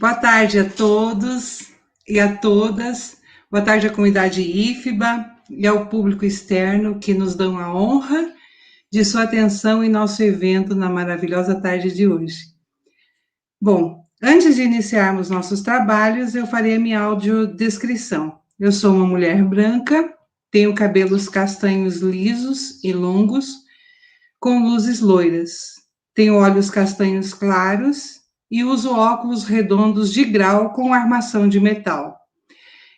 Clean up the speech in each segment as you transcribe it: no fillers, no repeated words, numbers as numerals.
Boa tarde a todos e a todas. Boa tarde à comunidade IFBA e ao público externo que nos dão a honra de sua atenção em nosso evento na maravilhosa tarde de hoje. Bom, antes de iniciarmos nossos trabalhos, eu farei a minha audiodescrição. Eu sou uma mulher branca, tenho cabelos castanhos lisos e longos, com luzes loiras. Tenho olhos castanhos claros e uso óculos redondos de grau com armação de metal.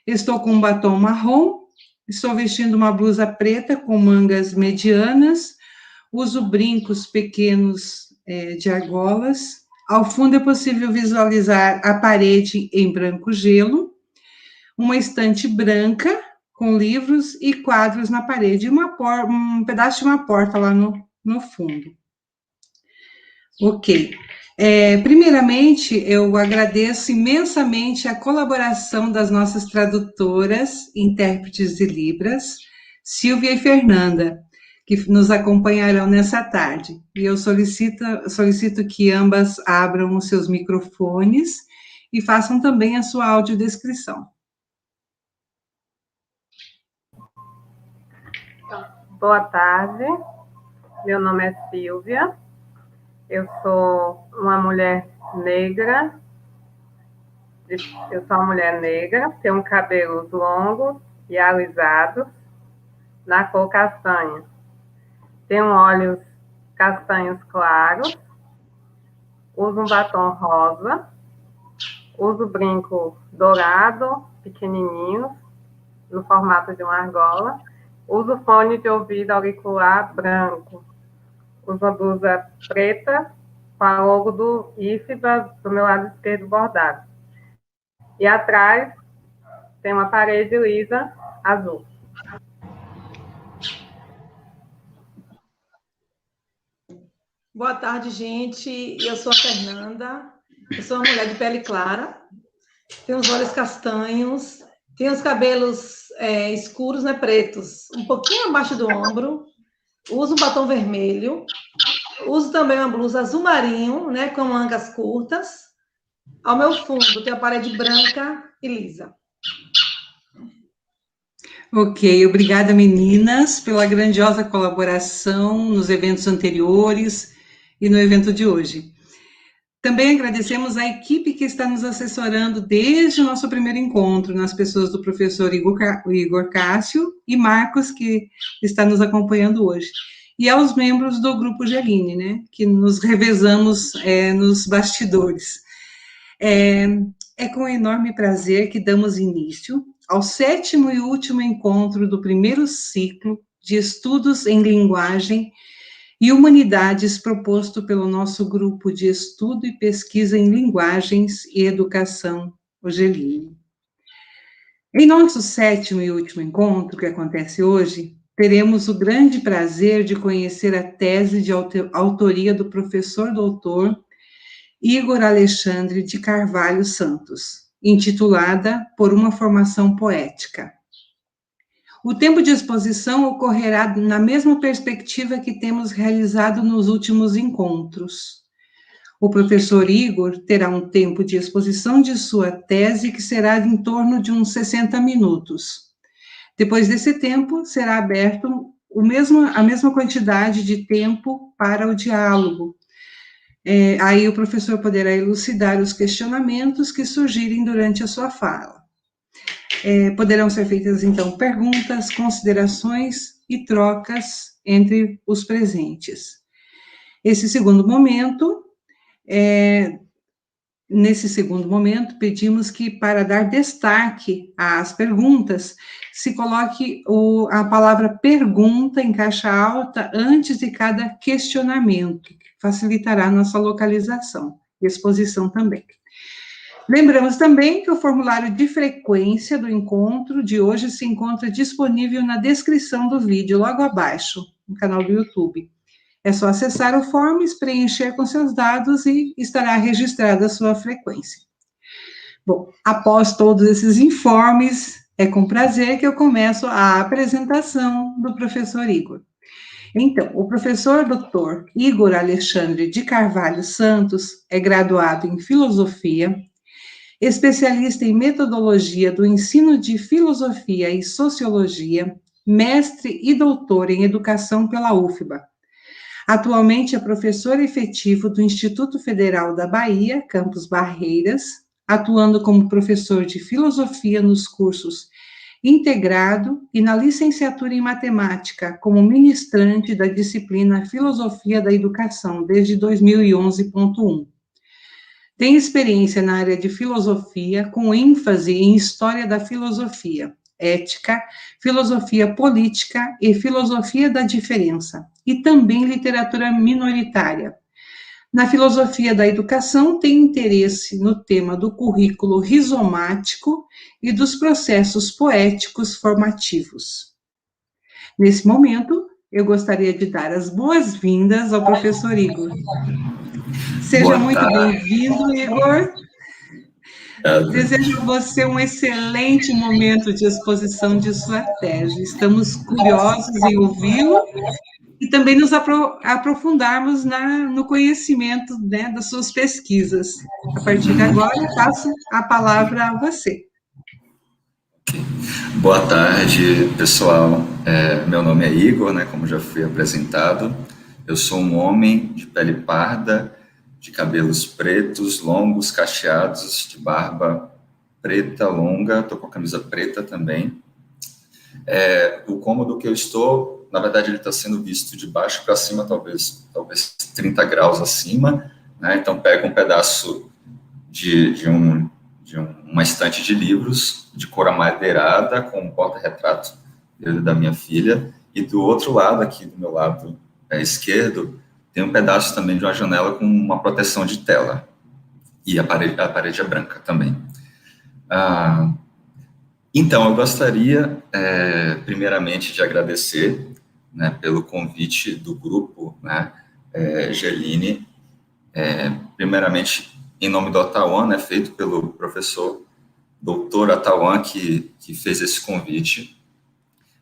Estou com um batom marrom, estou vestindo uma blusa preta com mangas medianas, uso brincos pequenos de argolas. Ao fundo é possível visualizar a parede em branco gelo, uma estante branca com livros e quadros na parede, e um pedaço de uma porta lá no fundo. Ok. Primeiramente, eu agradeço imensamente a colaboração das nossas tradutoras, intérpretes de Libras, Silvia e Fernanda, que nos acompanharão nessa tarde. E eu solicito que ambas abram os seus microfones e façam também a sua audiodescrição. Boa tarde, meu nome é Silvia, eu sou uma mulher negra, tenho cabelos longos e alisados, na cor castanha. Tenho olhos castanhos claros, uso um batom rosa, uso brinco dourado, pequenininho, no formato de uma argola, uso fone de ouvido auricular branco, uso uma blusa preta com a logo do IFBA do meu lado esquerdo bordado. E atrás tem uma parede lisa azul. Boa tarde, gente. Eu sou a Fernanda. Eu sou uma mulher de pele clara. Tenho os olhos castanhos. Tenho os cabelos escuros, né, pretos, um pouquinho abaixo do ombro. Uso um batom vermelho. Uso também uma blusa azul marinho, né, com mangas curtas. Ao meu fundo tem a parede branca e lisa. Ok, obrigada, meninas, pela grandiosa colaboração nos eventos anteriores e no evento de hoje. Também agradecemos a equipe que está nos assessorando desde o nosso primeiro encontro, nas pessoas do professor Igor Cássio e Marcos, que está nos acompanhando hoje. E aos membros do Grupo Geline, né, que nos revezamos nos bastidores. É com enorme prazer que damos início ao 7º e último encontro do primeiro ciclo de estudos em linguagem e humanidades proposto pelo nosso grupo de estudo e pesquisa em linguagens e educação, o Geline. Em nosso 7º e último encontro, que acontece hoje, teremos o grande prazer de conhecer a tese de autoria do professor doutor Igor Alexandre de Carvalho Santos, intitulada Por uma Formação Poética. O tempo de exposição ocorrerá na mesma perspectiva que temos realizado nos últimos encontros. O professor Igor terá um tempo de exposição de sua tese que será em torno de uns 60 minutos. Depois desse tempo, será aberto a mesma quantidade de tempo para o diálogo. Aí o professor poderá elucidar os questionamentos que surgirem durante a sua fala. Poderão ser feitas, então, perguntas, considerações e trocas entre os presentes. Nesse segundo momento, pedimos que, para dar destaque às perguntas, se coloque a palavra pergunta em caixa alta antes de cada questionamento, que facilitará a nossa localização e exposição também. Lembramos também que o formulário de frequência do encontro de hoje se encontra disponível na descrição do vídeo, logo abaixo, no canal do YouTube. É só acessar o Forms, preencher com seus dados e estará registrada a sua frequência. Bom, após todos esses informes, é com prazer que eu começo a apresentação do professor Igor. Então, o professor Dr. Igor Alexandre de Carvalho Santos é graduado em Filosofia, especialista em metodologia do ensino de filosofia e sociologia, mestre e doutor em educação pela UFBA. Atualmente é professor efetivo do Instituto Federal da Bahia, Campus Barreiras, atuando como professor de filosofia nos cursos integrado e na licenciatura em matemática, como ministrante da disciplina Filosofia da Educação, desde 2011.1. Tem experiência na área de filosofia, com ênfase em história da filosofia, ética, filosofia política e filosofia da diferença, e também literatura minoritária. Na filosofia da educação, tem interesse no tema do currículo rizomático e dos processos poéticos formativos. Nesse momento, eu gostaria de dar as boas-vindas ao professor Igor. Seja muito bem-vindo, Igor. Desejo a você um excelente momento de exposição de sua tese. Estamos curiosos em ouvi-lo e também nos aprofundarmos no conhecimento, né, das suas pesquisas. A partir de agora, passo a palavra a você. Boa tarde, pessoal. Meu nome é Igor, né, como já fui apresentado. Eu sou um homem de pele parda, de cabelos pretos, longos, cacheados, de barba preta, longa. Estou com a camisa preta também. O cômodo que eu estou, na verdade, ele está sendo visto de baixo para cima, talvez 30 graus acima, né? Então, pego um pedaço de uma estante de livros de cor amadeirada, com um porta-retrato da minha filha, e do outro lado, aqui do meu lado esquerdo, tem um pedaço também de uma janela com uma proteção de tela, e a parede é branca também. Então, eu gostaria, primeiramente, de agradecer, né, pelo convite do grupo, né, Geline, primeiramente, em nome do Atauan, né, feito pelo professor doutor Atauan, que fez esse convite.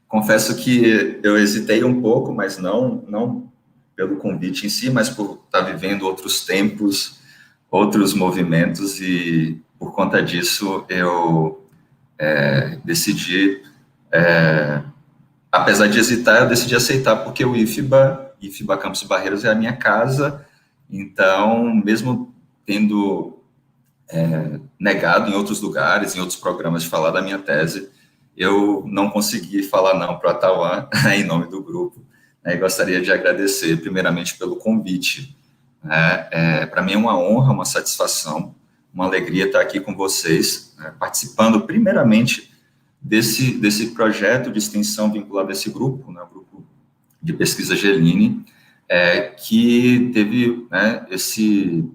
Confesso que eu hesitei um pouco, mas não pelo convite em si, mas por estar vivendo outros tempos, outros movimentos, e por conta disso eu decidi, apesar de hesitar, eu decidi aceitar, porque o IFBA Campus Barreiras é a minha casa, então, mesmo tendo negado em outros lugares, em outros programas, de falar da minha tese, eu não consegui falar não para o Atauan, em nome do grupo, e gostaria de agradecer, primeiramente, pelo convite. Para mim é uma honra, uma satisfação, uma alegria estar aqui com vocês, participando, primeiramente, desse projeto de extensão vinculado a esse grupo, né, o grupo de pesquisa Geline, que teve, né, esse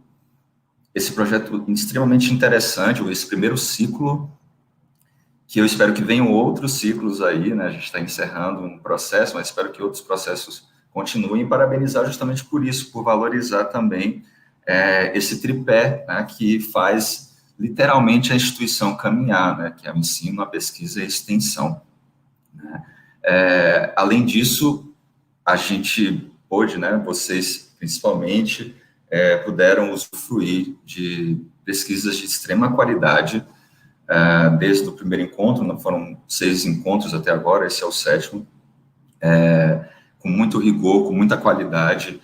projeto extremamente interessante, esse primeiro ciclo, que eu espero que venham outros ciclos aí, né, a gente está encerrando um processo, mas espero que outros processos continuem, e parabenizar justamente por isso, por valorizar também esse tripé, né, que faz literalmente a instituição caminhar, né, que é o ensino, a pesquisa e a extensão, né. Além disso, a gente pôde, né, vocês principalmente, puderam usufruir de pesquisas de extrema qualidade, desde o primeiro encontro, foram 6 encontros até agora, esse é o 7º, com muito rigor, com muita qualidade,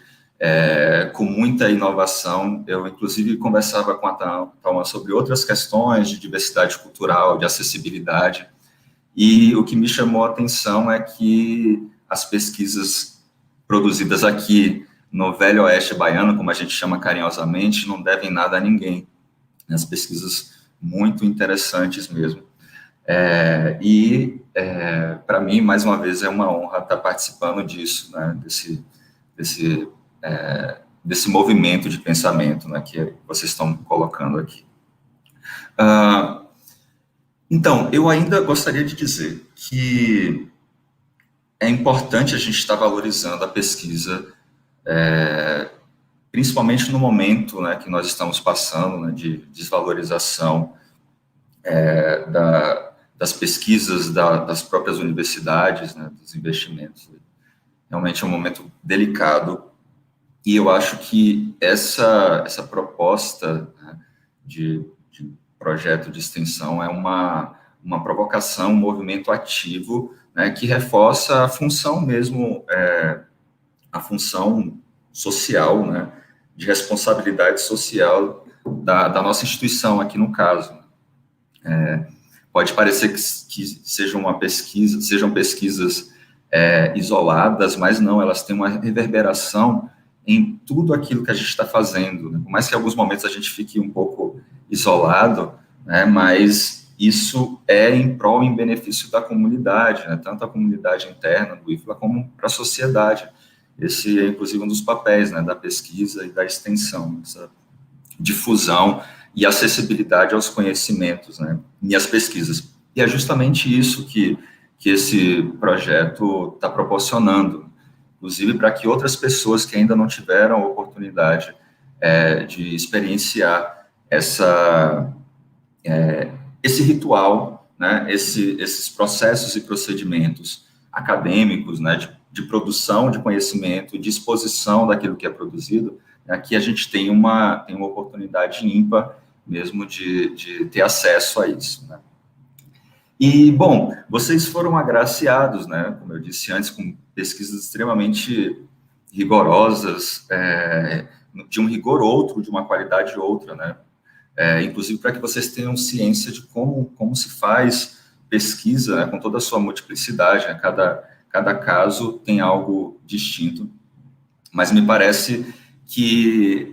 com muita inovação. Eu, inclusive, conversava com a Thalma sobre outras questões de diversidade cultural, de acessibilidade, e o que me chamou a atenção é que as pesquisas produzidas aqui no Velho Oeste Baiano, como a gente chama carinhosamente, não devem nada a ninguém. As pesquisas muito interessantes mesmo. Para mim, mais uma vez, é uma honra estar participando disso, né, desse movimento de pensamento, né, que vocês estão colocando aqui. Então, eu ainda gostaria de dizer que é importante a gente estar valorizando a pesquisa, principalmente no momento, né, que nós estamos passando, né, de desvalorização das pesquisas das próprias universidades, né, dos investimentos. Realmente é um momento delicado, e eu acho que essa proposta, né, de projeto de extensão é uma provocação, um movimento ativo, né, que reforça a função mesmo, a função social, né, de responsabilidade social da nossa instituição aqui no caso. Pode parecer que sejam pesquisas isoladas, mas não, elas têm uma reverberação em tudo aquilo que a gente está fazendo, né? Por mais que em alguns momentos a gente fique um pouco isolado, né, mas isso é em prol, em benefício da comunidade, né, tanto a comunidade interna do IFBA como para a sociedade. Esse é, inclusive, um dos papéis, né, da pesquisa e da extensão, essa difusão e acessibilidade aos conhecimentos, né, e às pesquisas. E é justamente isso que esse projeto está proporcionando, inclusive para que outras pessoas que ainda não tiveram a oportunidade de experienciar esse ritual, né, esses processos e procedimentos acadêmicos, né, de produção de conhecimento, de exposição daquilo que é produzido, aqui a gente tem uma oportunidade ímpar mesmo de ter acesso a isso, né. E, bom, vocês foram agraciados, né, como eu disse antes, com pesquisas extremamente rigorosas, de um rigor outro, de uma qualidade outra, né, inclusive para que vocês tenham ciência de como se faz pesquisa, né, com toda a sua multiplicidade, né, cada caso tem algo distinto, mas me parece que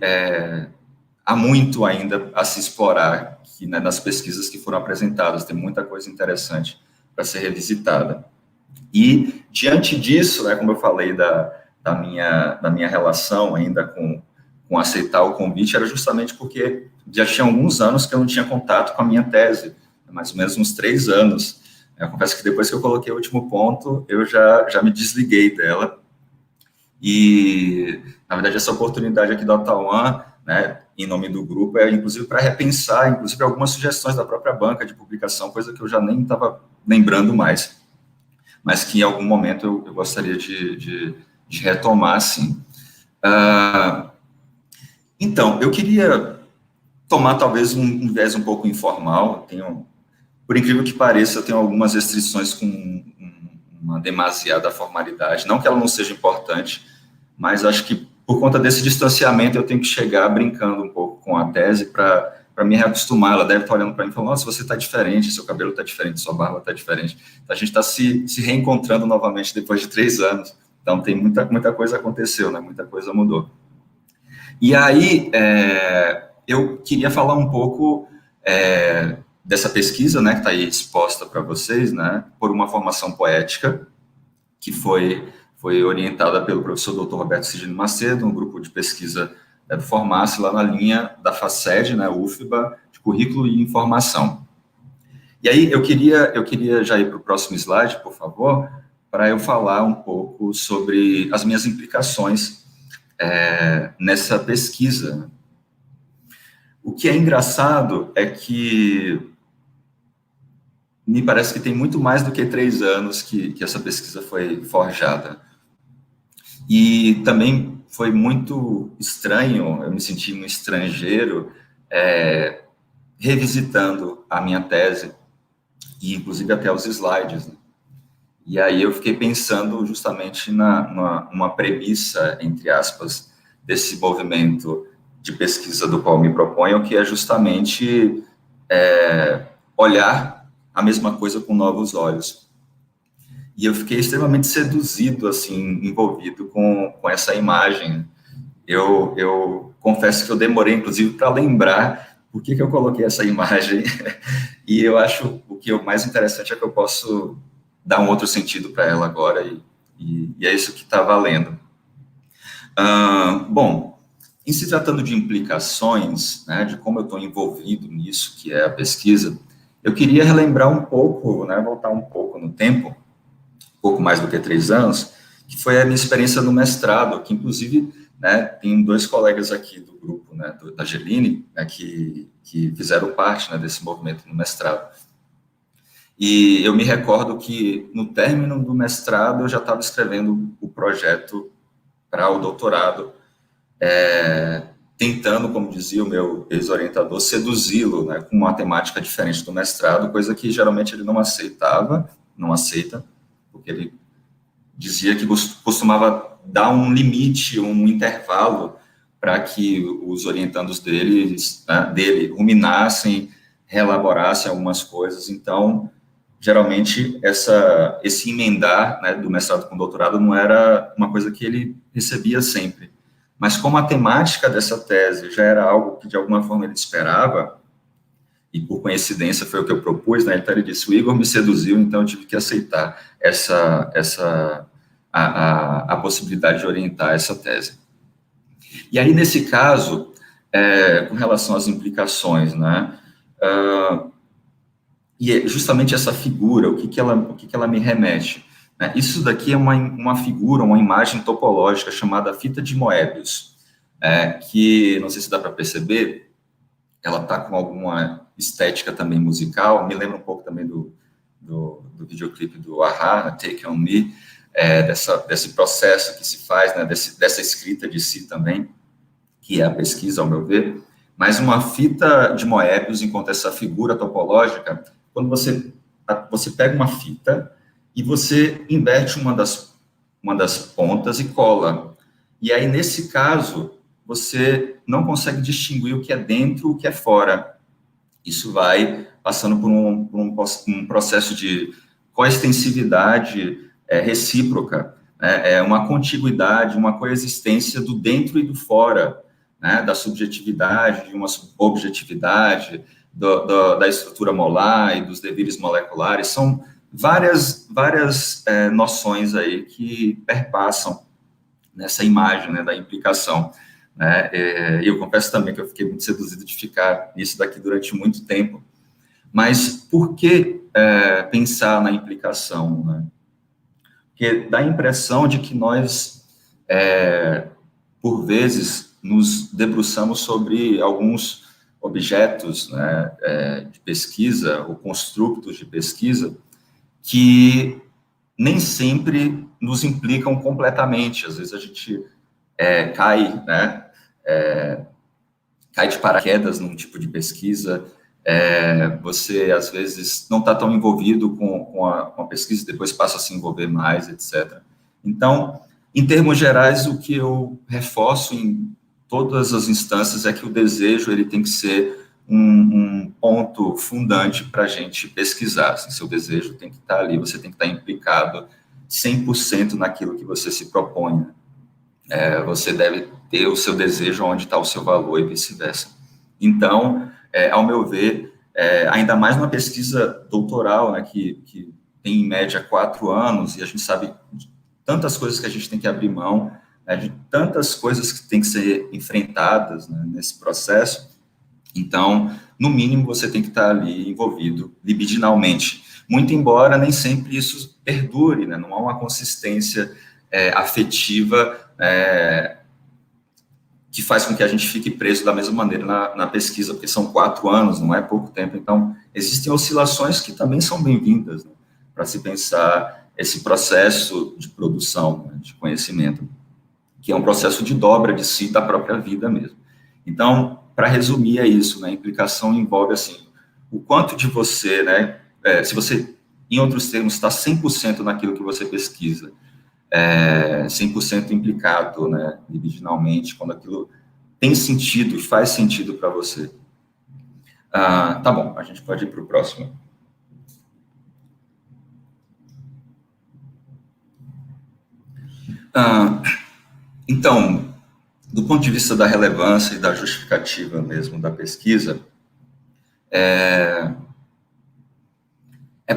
há muito ainda a se explorar aqui, né, nas pesquisas que foram apresentadas, tem muita coisa interessante para ser revisitada. E, diante disso, né, como eu falei da minha relação ainda com aceitar o convite, era justamente porque já tinha alguns anos que eu não tinha contato com a minha tese, mais ou menos uns 3 anos. Eu confesso que depois que eu coloquei o último ponto, eu já me desliguei dela. E, na verdade, essa oportunidade aqui da Tauan, né, em nome do grupo, inclusive para repensar, inclusive algumas sugestões da própria banca de publicação, coisa que eu já nem estava lembrando mais, mas que em algum momento eu gostaria de retomar, sim. Então, eu queria tomar talvez um viés um pouco informal, por incrível que pareça, eu tenho algumas restrições com uma demasiada formalidade, não que ela não seja importante, mas acho que por conta desse distanciamento eu tenho que chegar brincando um pouco com a tese para me reacostumar. Ela deve estar olhando para mim e falando, nossa, você está diferente, seu cabelo está diferente, sua barba está diferente. Então, a gente está se reencontrando novamente depois de 3 anos. Então, tem muita coisa aconteceu, né? Muita coisa mudou. E aí, eu queria falar um pouco dessa pesquisa, né, que está aí exposta para vocês, né, por uma formação poética, que foi orientada pelo professor Dr. Roberto Cidino Macedo, um grupo de pesquisa do Formace, lá na linha da FACED, né, UFBA, de currículo e informação. E aí, eu queria já ir para o próximo slide, por favor, para eu falar um pouco sobre as minhas implicações nessa pesquisa. O que é engraçado é que me parece que tem muito mais do que 3 anos que essa pesquisa foi forjada. E também foi muito estranho, eu me senti um estrangeiro revisitando a minha tese, e inclusive até os slides, né? E aí eu fiquei pensando justamente numa premissa, entre aspas, desse movimento de pesquisa do qual me proponho, que é justamente olhar a mesma coisa com novos olhos. E eu fiquei extremamente seduzido, assim, envolvido com essa imagem. Eu confesso que eu demorei, inclusive, para lembrar por que eu coloquei essa imagem. E eu acho o que é o mais interessante é que eu posso dar um outro sentido para ela agora, e é isso que está valendo. Bom, em se tratando de implicações, né, de como eu estou envolvido nisso, que é a pesquisa, eu queria relembrar um pouco, né, voltar um pouco no tempo, um pouco mais do que 3 anos, que foi a minha experiência no mestrado, que inclusive, né, tem 2 colegas aqui do grupo, né, da Geline, né, que fizeram parte, né, desse movimento no mestrado. E eu me recordo que no término do mestrado eu já estava escrevendo o projeto para o doutorado, tentando, como dizia o meu ex-orientador, seduzi-lo, né, com uma temática diferente do mestrado, coisa que geralmente ele não aceita, porque ele dizia que costumava dar um limite, um intervalo, para que os orientandos dele ruminassem, reelaborassem algumas coisas. Então, geralmente, esse emendar, né, do mestrado com doutorado não era uma coisa que ele recebia sempre. Mas como a temática dessa tese já era algo que, de alguma forma, ele esperava, e por coincidência foi o que eu propus, né, então ele disse, o Igor me seduziu, então eu tive que aceitar a possibilidade de orientar essa tese. E aí, nesse caso, com relação às implicações, né, e justamente essa figura, o que ela me remete? Né? Isso daqui é uma figura, uma imagem topológica chamada fita de Moebius, que, não sei se dá para perceber, ela está com alguma estética também musical, me lembra um pouco também do videoclipe do A-ha, Take On Me, desse processo que se faz, né, dessa escrita de si também, que é a pesquisa, ao meu ver, mas uma fita de Moebius, enquanto essa figura topológica, quando você pega uma fita e você inverte uma das pontas e cola. E aí, nesse caso, você não consegue distinguir o que é dentro e o que é fora. Isso vai passando por um processo de coextensividade recíproca, né? Uma contiguidade, uma coexistência do dentro e do fora, né? Da subjetividade, de uma objetividade, da estrutura molar e dos devires moleculares. São várias noções aí que perpassam nessa imagem, né, da implicação. Né? Eu confesso também que eu fiquei muito seduzido de ficar nisso daqui durante muito tempo. Mas por que pensar na implicação? Né? Porque dá a impressão de que nós, por vezes, nos debruçamos sobre alguns objetos, né, de pesquisa, ou construtos de pesquisa, que nem sempre nos implicam completamente. Às vezes a gente cai, né, cai de paraquedas num tipo de pesquisa, você, às vezes, não está tão envolvido com a pesquisa, depois passa a se envolver mais, etc. Então, em termos gerais, o que eu reforço em todas as instâncias é que o desejo ele tem que ser um ponto fundante para a gente pesquisar. Assim, seu desejo tem que estar ali, você tem que estar implicado 100% naquilo que você se propõe. Você deve ter o seu desejo onde está o seu valor e vice-versa. Então, ao meu ver, ainda mais numa pesquisa doutoral, né, que tem em média 4 anos, e a gente sabe de tantas coisas que a gente tem que abrir mão, né, de tantas coisas que tem que ser enfrentadas, né, nesse processo. Então, no mínimo, você tem que estar ali envolvido libidinalmente. Muito embora nem sempre isso perdure, né, não há uma consistência afetiva que faz com que a gente fique preso da mesma maneira na pesquisa, porque são 4 anos, não é pouco tempo. Então, existem oscilações que também são bem-vindas, né, para se pensar esse processo de produção, né, de conhecimento, que é um processo de dobra de si, da própria vida mesmo. Então, para resumir, é isso, né, a implicação envolve, assim, o quanto de você, né, se você, em outros termos, está 100% naquilo que você pesquisa, 100% implicado, né, libidinalmente, quando aquilo tem sentido e faz sentido para você. Tá bom, a gente pode ir para o próximo. Então, do ponto de vista da relevância e da justificativa mesmo da pesquisa, é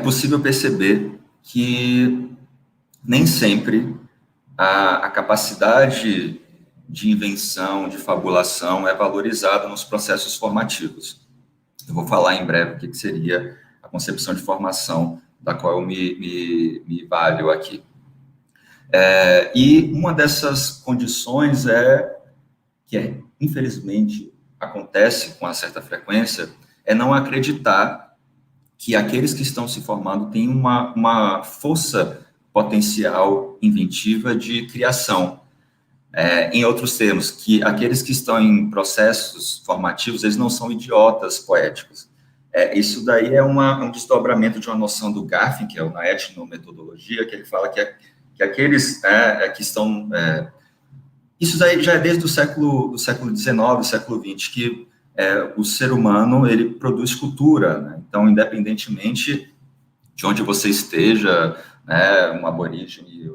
possível perceber que nem sempre a capacidade de invenção, de fabulação, é valorizada nos processos formativos. Eu vou falar em breve o que seria a concepção de formação da qual eu me valho aqui. E uma dessas condições que infelizmente acontece com uma certa frequência, é não acreditar que aqueles que estão se formando têm uma força potencial inventiva de criação. Em outros termos, que aqueles que estão em processos formativos, eles não são idiotas poéticos. Isso daí é um desdobramento de uma noção do Garfinkel, na etnometodologia, que ele fala que aqueles que estão... isso daí já é desde o século XIX, século XX, que o ser humano, ele produz cultura, né? Então, independentemente de onde você esteja, né, um aborígene,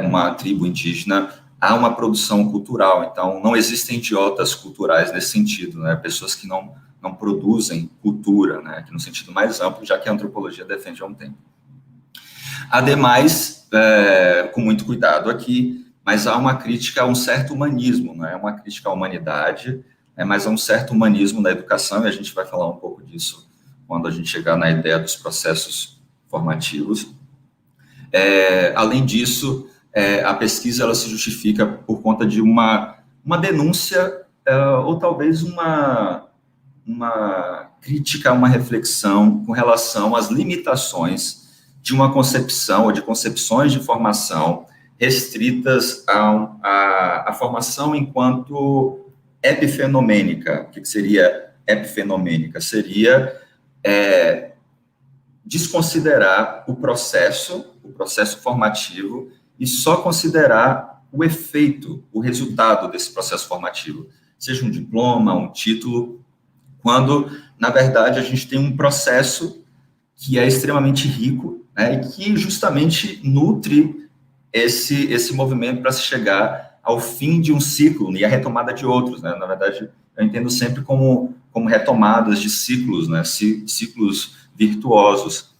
uma tribo indígena, há uma produção cultural. Então, não existem idiotas culturais nesse sentido, né? Pessoas que não produzem cultura, né? Que no sentido mais amplo, já que a antropologia defende há um tempo. Ademais, com muito cuidado aqui, mas há uma crítica a um certo humanismo, não é uma crítica à humanidade, mas há um certo humanismo na educação, e a gente vai falar um pouco disso quando a gente chegar na ideia dos processos formativos. Além disso, a pesquisa ela se justifica por conta de uma denúncia, ou talvez uma crítica, uma reflexão com relação às limitações de uma concepção ou de concepções de formação restritas à formação enquanto epifenomênica. O que seria epifenomênica? Seria desconsiderar o processo formativo e só considerar o efeito, o resultado desse processo formativo, seja um diploma, um título, quando, na verdade, a gente tem um processo que é extremamente rico, né, e que justamente nutre esse movimento para se chegar ao fim de um ciclo e a retomada de outros, né? Na verdade, eu entendo sempre como retomadas de ciclos, né, ciclos virtuosos.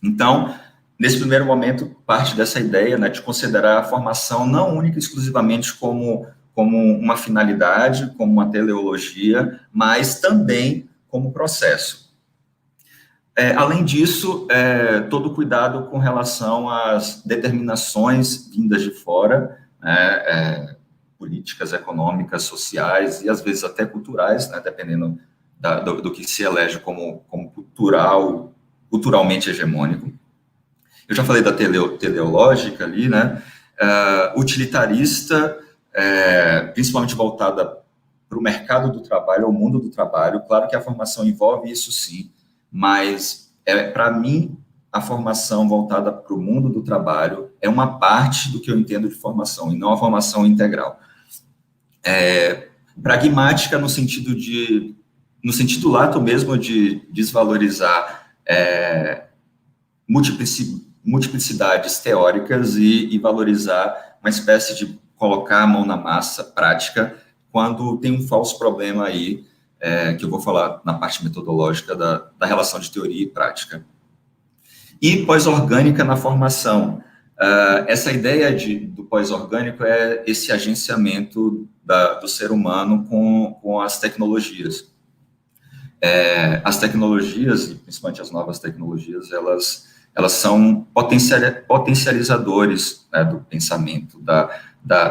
Então, nesse primeiro momento, parte dessa ideia, né, de considerar a formação não única e exclusivamente como uma finalidade, como uma teleologia, mas também como processo. Além disso, todo cuidado com relação às determinações vindas de fora, políticas econômicas, sociais e às vezes até culturais, né, dependendo do que se elege como culturalmente hegemônico. Eu já falei da teleológica ali, né, utilitarista, principalmente voltada para o mercado do trabalho, ao mundo do trabalho. Claro que a formação envolve isso sim, mas, para mim, a formação voltada para o mundo do trabalho é uma parte do que eu entendo de formação, e não a formação integral. Pragmática no sentido lato mesmo de desvalorizar multiplicidades teóricas e valorizar uma espécie de colocar a mão na massa prática, quando tem um falso problema aí, que eu vou falar na parte metodológica da relação de teoria e prática. E pós-orgânica na formação. Essa ideia do pós-orgânico é esse agenciamento do ser humano com as tecnologias. As tecnologias, e principalmente as novas tecnologias, elas são potencializadores, né, do pensamento, da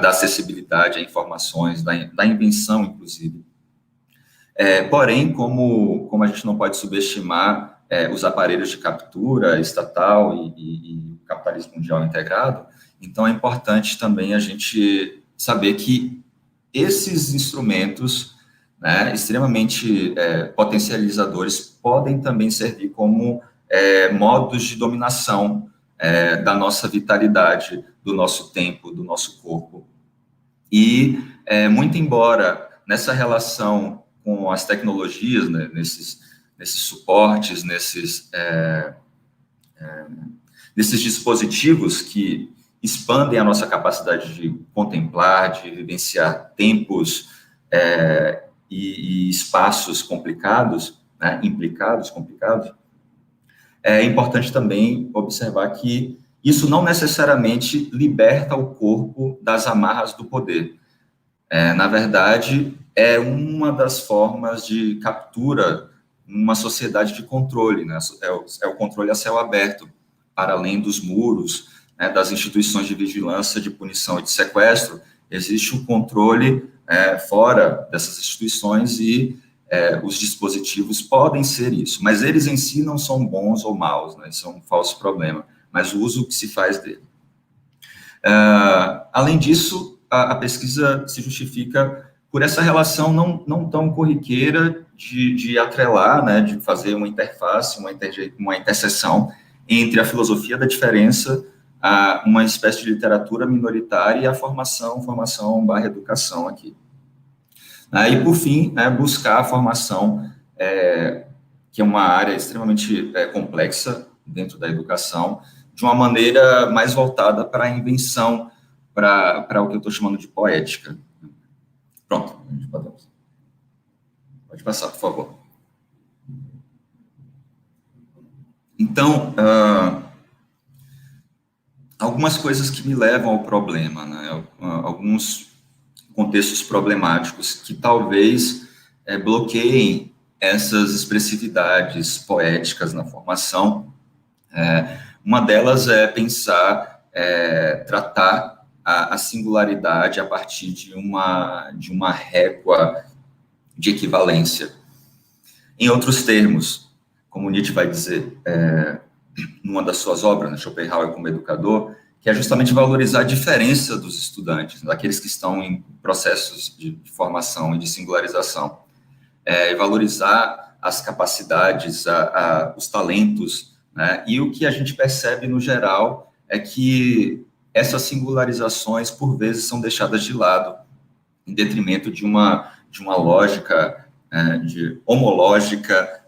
acessibilidade a informações, da invenção, inclusive. Porém, como a gente não pode subestimar os aparelhos de captura estatal e o capitalismo mundial integrado, então é importante também a gente saber que esses instrumentos, né, extremamente potencializadores podem também servir como modos de dominação da nossa vitalidade, do nosso tempo, do nosso corpo. E, muito embora nessa relação com as tecnologias, né, nesses suportes, nesses dispositivos que expandem a nossa capacidade de contemplar, de vivenciar tempos e espaços complicados, né, complicados, é importante também observar que isso não necessariamente liberta o corpo das amarras do poder. Na verdade, é uma das formas de captura numa sociedade de controle, né? É o controle a céu aberto, para além dos muros, né, das instituições de vigilância, de punição e de sequestro. Existe um controle fora dessas instituições e os dispositivos podem ser isso, mas eles em si não são bons ou maus, né? Isso é um falso problema, mas o uso que se faz dele. Além disso, a pesquisa se justifica por essa relação não tão corriqueira de atrelar, né, de fazer uma interface, uma interseção entre a filosofia da diferença, uma espécie de literatura minoritária e a formação/educação aqui. E, por fim, né, buscar a formação, que é uma área extremamente complexa dentro da educação, de uma maneira mais voltada para a invenção, para o que eu estou chamando de poética. Pronto, a gente pode passar, por favor. Então, algumas coisas que me levam ao problema, né? Alguns contextos problemáticos que talvez bloqueiem essas expressividades poéticas na formação. Uma delas é pensar, tratar a singularidade a partir de uma régua de equivalência. Em outros termos, como Nietzsche vai dizer, numa das suas obras, né, Schopenhauer como educador, que é justamente valorizar a diferença dos estudantes, daqueles que estão em processos de formação e de singularização, e valorizar as capacidades, os talentos, né, e o que a gente percebe no geral é que essas singularizações, por vezes, são deixadas de lado, em detrimento de uma lógica homológica,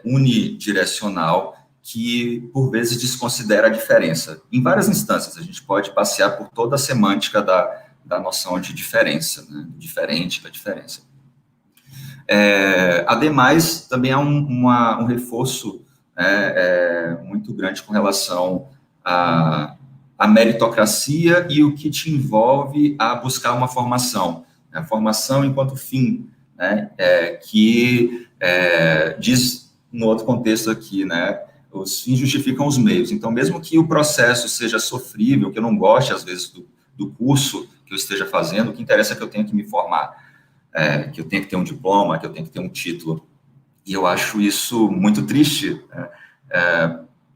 unidirecional, que, por vezes, desconsidera a diferença. Em várias instâncias, a gente pode passear por toda a semântica da noção de diferença, né? Diferente da diferença. Ademais, também há um reforço muito grande com relação à meritocracia e o que te envolve a buscar uma formação. A formação enquanto fim, né? Que diz, no outro contexto aqui, né? Os fins justificam os meios. Então, mesmo que o processo seja sofrível, que eu não goste, às vezes, do curso que eu esteja fazendo, o que interessa é que eu tenho que me formar, que eu tenho que ter um diploma, que eu tenho que ter um título. E eu acho isso muito triste,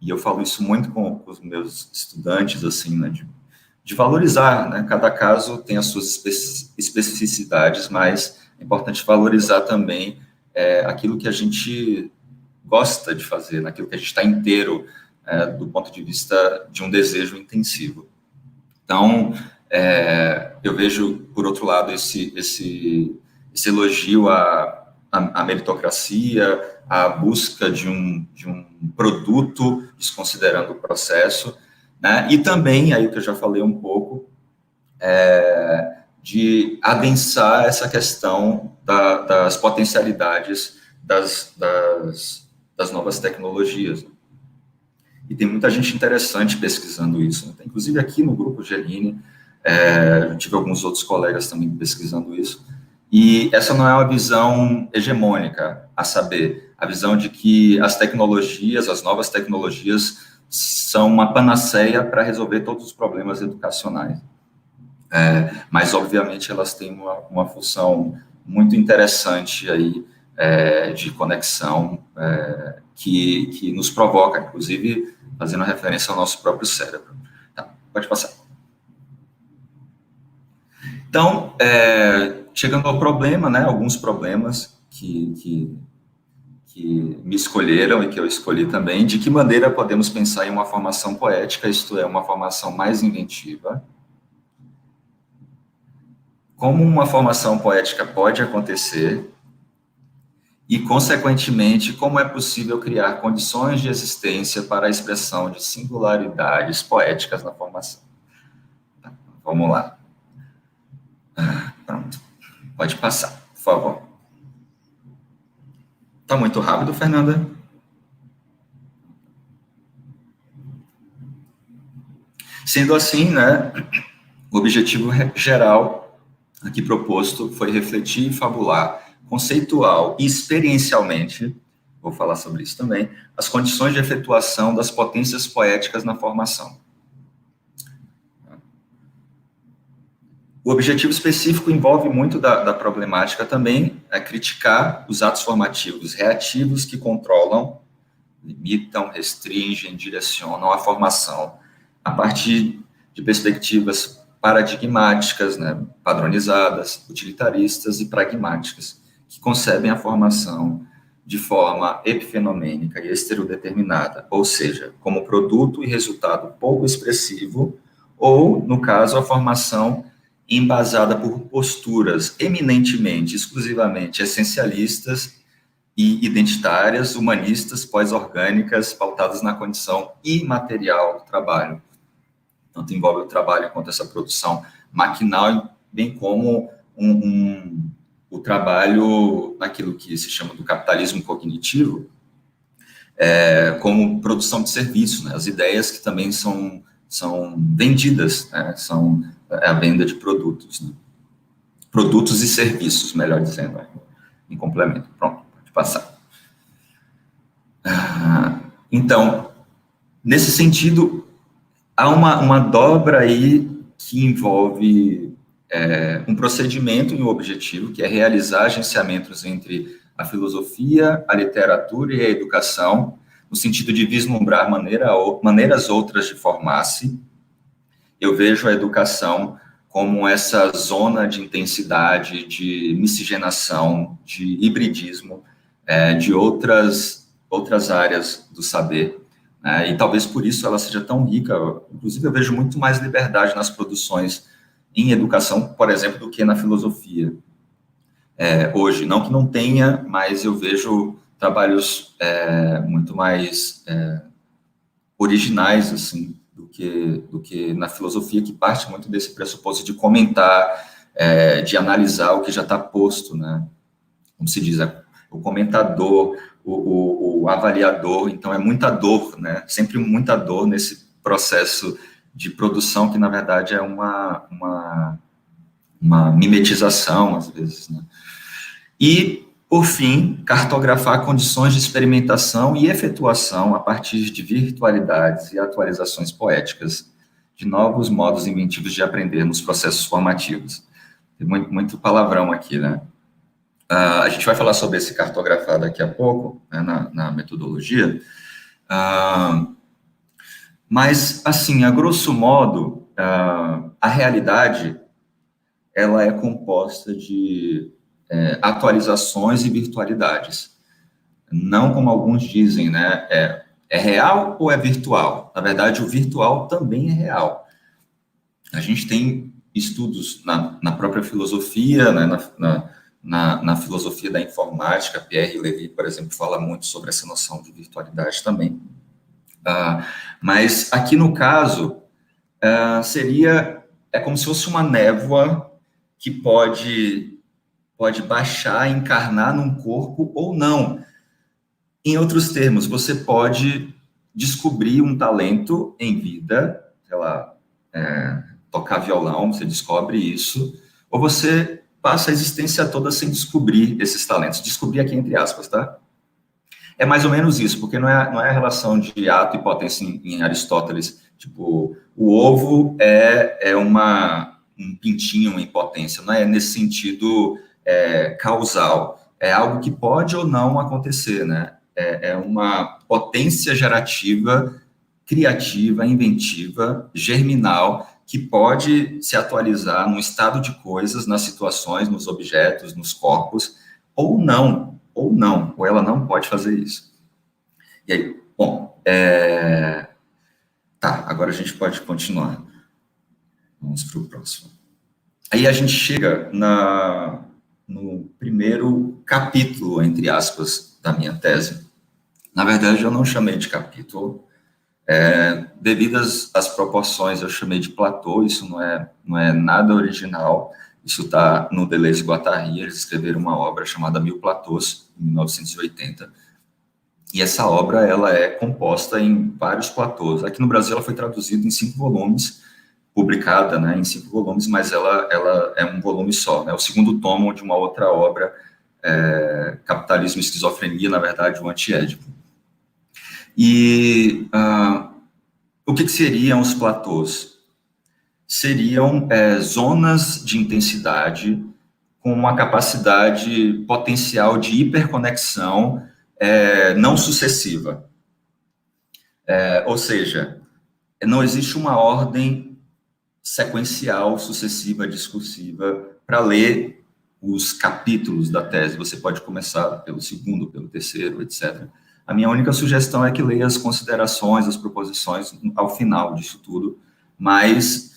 e eu falo isso muito com os meus estudantes, assim, né, de valorizar, né? Cada caso tem as suas especificidades, mas é importante valorizar também aquilo que a gente gosta de fazer, naquilo que a gente está inteiro, do ponto de vista de um desejo intensivo. Então, eu vejo, por outro lado, esse elogio à meritocracia, à busca de um produto, desconsiderando o processo, né? E também, aí que eu já falei um pouco, de adensar essa questão das potencialidades das novas tecnologias. E tem muita gente interessante pesquisando isso, né? Inclusive aqui no grupo Geline, eu tive alguns outros colegas também pesquisando isso, e essa não é uma visão hegemônica, a saber, a visão de que as novas tecnologias, são uma panaceia para resolver todos os problemas educacionais. Mas, obviamente, elas têm uma função muito interessante aí, de conexão, que nos provoca, inclusive, fazendo referência ao nosso próprio cérebro. Tá, pode passar. Então, chegando ao problema, né, alguns problemas que me escolheram e que eu escolhi também, de que maneira podemos pensar em uma formação poética, isto é, uma formação mais inventiva, como uma formação poética pode acontecer e, consequentemente, como é possível criar condições de existência para a expressão de singularidades poéticas na formação. Tá, vamos lá. Pronto. Pode passar, por favor. Está muito rápido, Fernanda? Sendo assim, né, o objetivo geral aqui proposto foi refletir e fabular conceitual e experiencialmente, vou falar sobre isso também, as condições de efetuação das potências poéticas na formação. O objetivo específico envolve muito da problemática também, criticar os atos formativos reativos que controlam, limitam, restringem, direcionam a formação a partir de perspectivas paradigmáticas, né, padronizadas, utilitaristas e pragmáticas, que concebem a formação de forma epifenomênica e estereodeterminada, ou seja, como produto e resultado pouco expressivo, ou, no caso, a formação embasada por posturas eminentemente, exclusivamente essencialistas e identitárias, humanistas, pós-orgânicas, pautadas na condição imaterial do trabalho. Tanto envolve o trabalho quanto essa produção maquinal, bem como o trabalho naquilo que se chama do capitalismo cognitivo, como produção de serviço, né? As ideias que também são vendidas, né? São a venda de produtos, né? Produtos e serviços, melhor dizendo, em complemento. Pronto, pode passar. Então, nesse sentido, há uma dobra aí que envolve um procedimento e um objetivo, que é realizar agenciamentos entre a filosofia, a literatura e a educação, no sentido de vislumbrar maneiras outras de formar-se. Eu vejo a educação como essa zona de intensidade, de miscigenação, de hibridismo, de outras áreas do saber, né? E talvez por isso ela seja tão rica. Inclusive, eu vejo muito mais liberdade nas produções em educação, por exemplo, do que na filosofia. Hoje, não que não tenha, mas eu vejo trabalhos muito mais originais, assim, do que na filosofia, que parte muito desse pressuposto de comentar, de analisar o que já está posto, né? Como se diz, o comentador, o avaliador, então é muita dor, né? Sempre muita dor nesse processo de produção, que na verdade é uma mimetização, às vezes, né? E, por fim, cartografar condições de experimentação e efetuação a partir de virtualidades e atualizações poéticas, de novos modos inventivos de aprender nos processos formativos. Tem muito palavrão aqui, né? A gente vai falar sobre esse cartografar daqui a pouco, né, na metodologia, mas, assim, a grosso modo, a realidade, ela é composta de atualizações e virtualidades. Não como alguns dizem, né? É real ou é virtual? Na verdade, o virtual também é real. A gente tem estudos na própria filosofia, né, na filosofia da informática. Pierre Levy, por exemplo, fala muito sobre essa noção de virtualidade também. Mas aqui no caso, é como se fosse uma névoa que pode baixar, encarnar num corpo ou não. Em outros termos, você pode descobrir um talento em vida, sei lá, tocar violão, você descobre isso, ou você passa a existência toda sem descobrir esses talentos. Descobrir aqui entre aspas, tá? É mais ou menos isso, porque não é a relação de ato e potência em Aristóteles. Tipo, o ovo é um pintinho em potência, não é nesse sentido causal. É algo que pode ou não acontecer, né? É uma potência gerativa, criativa, inventiva, germinal, que pode se atualizar num estado de coisas, nas situações, nos objetos, nos corpos, ou ela não pode fazer isso. E aí, bom, tá, agora a gente pode continuar. Vamos para o próximo. Aí a gente chega no primeiro capítulo, entre aspas, da minha tese. Na verdade, eu não chamei de capítulo. Devido às proporções, eu chamei de platô. Isso não é nada original. Isso está no Deleuze e Guattari. Eles escreveram uma obra chamada Mil Platôs, em 1980. E essa obra, ela é composta em vários platôs. Aqui no Brasil, ela foi traduzida em 5 volumes, publicada, né, em 5 volumes, mas ela é um volume só, né? O segundo tomo de uma outra obra, Capitalismo e Esquizofrenia, na verdade, o Antiédipo. E o que seriam os platôs? Seriam zonas de intensidade com uma capacidade potencial de hiperconexão não sucessiva. Ou seja, não existe uma ordem sequencial, sucessiva, discursiva, para ler os capítulos da tese. Você pode começar pelo segundo, pelo terceiro, etc. A minha única sugestão é que leia as considerações, as proposições ao final disso tudo, mas,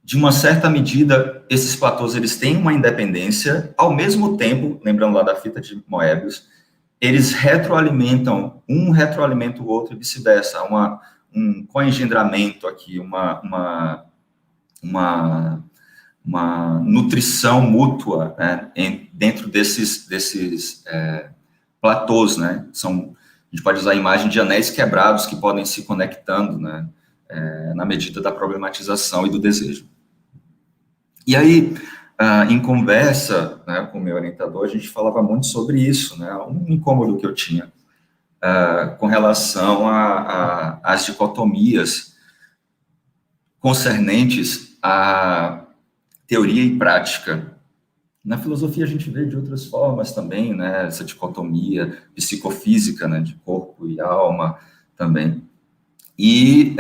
de uma certa medida, esses platôs, eles têm uma independência, ao mesmo tempo, lembrando lá da fita de Moebius, eles retroalimentam, um retroalimenta o outro e vice-versa, um coengendramento aqui, uma nutrição mútua, né, dentro desses platôs, né, a gente pode usar a imagem de anéis quebrados que podem se conectando, né, na medida da problematização e do desejo. E aí, em conversa, né, com o meu orientador, a gente falava muito sobre isso, né, um incômodo que eu tinha com relação às dicotomias concernentes à teoria e prática. Na filosofia a gente vê de outras formas também, né, essa dicotomia psicofísica, né, de corpo e alma também. E,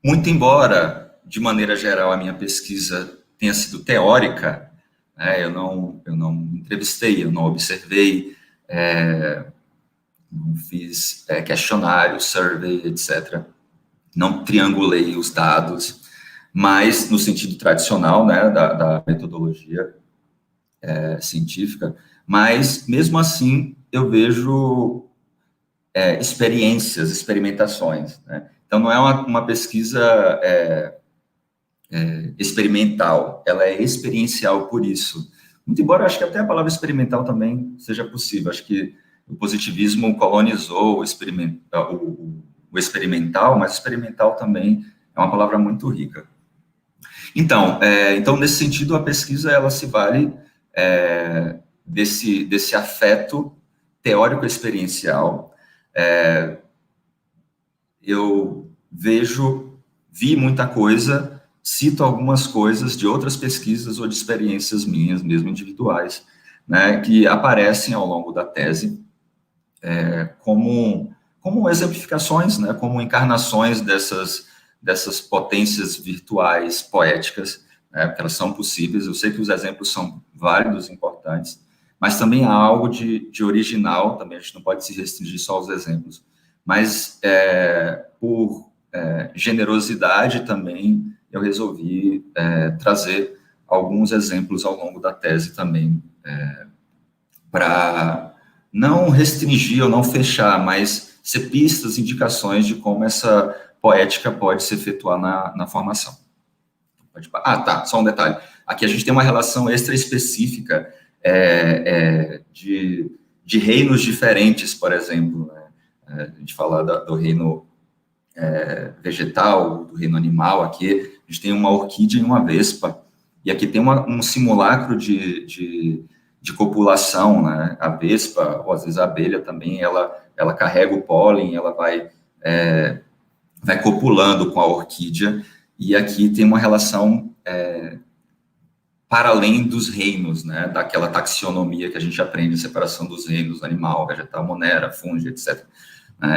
muito embora, de maneira geral, a minha pesquisa tenha sido teórica, né, eu não entrevistei, eu não observei, não fiz questionário, survey, etc., não triangulei os dados, mas no sentido tradicional, né, da metodologia científica, mas, mesmo assim, eu vejo experimentações, né? Então, não é uma pesquisa experimental, ela é experiencial por isso. Muito embora, acho que até a palavra experimental também seja possível, acho que o positivismo colonizou o experimental, mas experimental também é uma palavra muito rica. Então, nesse sentido, a pesquisa, ela se vale desse afeto teórico-experiencial. Eu vi muita coisa, cito algumas coisas de outras pesquisas ou de experiências minhas, mesmo individuais, né, que aparecem ao longo da tese, como exemplificações, né, como encarnações dessas potências virtuais poéticas, né, porque elas são possíveis. Eu sei que os exemplos são válidos, importantes, mas também há algo de original, também a gente não pode se restringir só aos exemplos, mas por generosidade também, eu resolvi trazer alguns exemplos ao longo da tese também, para não restringir ou não fechar, mas ser pistas, indicações de como essa poética pode se efetuar na formação. Tá, só um detalhe. Aqui a gente tem uma relação extra específica de reinos diferentes, por exemplo, né? A gente fala do reino vegetal, do reino animal, aqui a gente tem uma orquídea e uma vespa, e aqui tem um simulacro de copulação, né? A vespa, ou às vezes a abelha também, ela carrega o pólen, ela vai copulando com a orquídea, e aqui tem uma relação para além dos reinos, né? Daquela taxonomia que a gente aprende, separação dos reinos, animal, vegetal, monera, fungo, etc.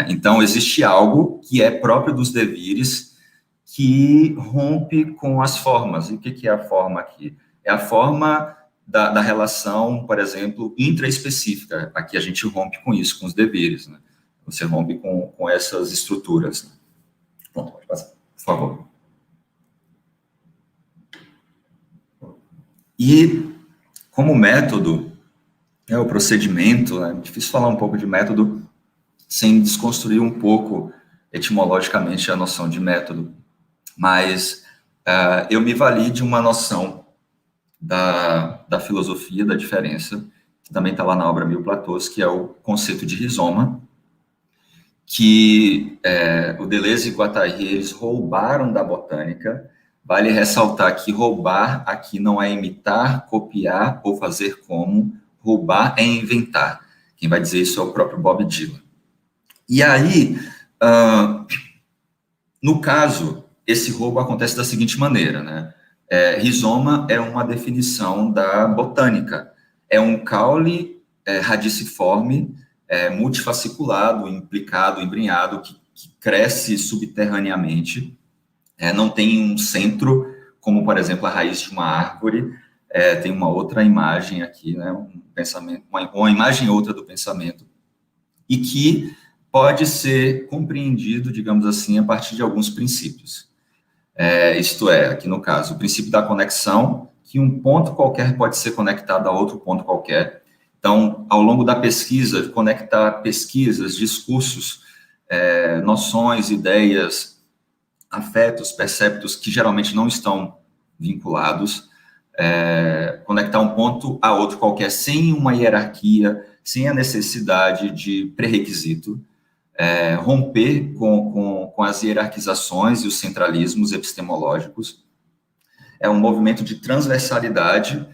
Então, existe algo que é próprio dos devires, que rompe com as formas. E o que é a forma aqui? É a forma da relação, por exemplo, intraespecífica. Aqui a gente rompe com isso, com os devires, né? Você rompe com essas estruturas. Né? Pronto, pode passar, por favor. E, como método, o procedimento, é difícil falar um pouco de método sem desconstruir um pouco, etimologicamente, a noção de método, mas eu me vali de uma noção da filosofia da diferença, que também está lá na obra Mil Platôs, que é o conceito de rizoma, que o Deleuze e Guattari, eles roubaram da botânica. Vale ressaltar que roubar aqui não é imitar, copiar ou fazer como, roubar é inventar. Quem vai dizer isso é o próprio Bob Dylan. E aí, no caso, esse roubo acontece da seguinte maneira, né? Rizoma é uma definição da botânica. É um caule radiciforme, multifasciculado, implicado, embrenhado, que cresce subterraneamente não tem um centro, como, por exemplo, a raiz de uma árvore. Tem uma outra imagem aqui, né, um pensamento, uma imagem outra do pensamento, e que pode ser compreendido, digamos assim, a partir de alguns princípios. Isto é, aqui no caso, o princípio da conexão, que um ponto qualquer pode ser conectado a outro ponto qualquer. Então, ao longo da pesquisa, conectar pesquisas, discursos, noções, ideias, afetos, perceptos, que geralmente não estão vinculados, conectar um ponto a outro qualquer, sem uma hierarquia, sem a necessidade de pré-requisito, romper com as hierarquizações e os centralismos epistemológicos. É um movimento de transversalidade,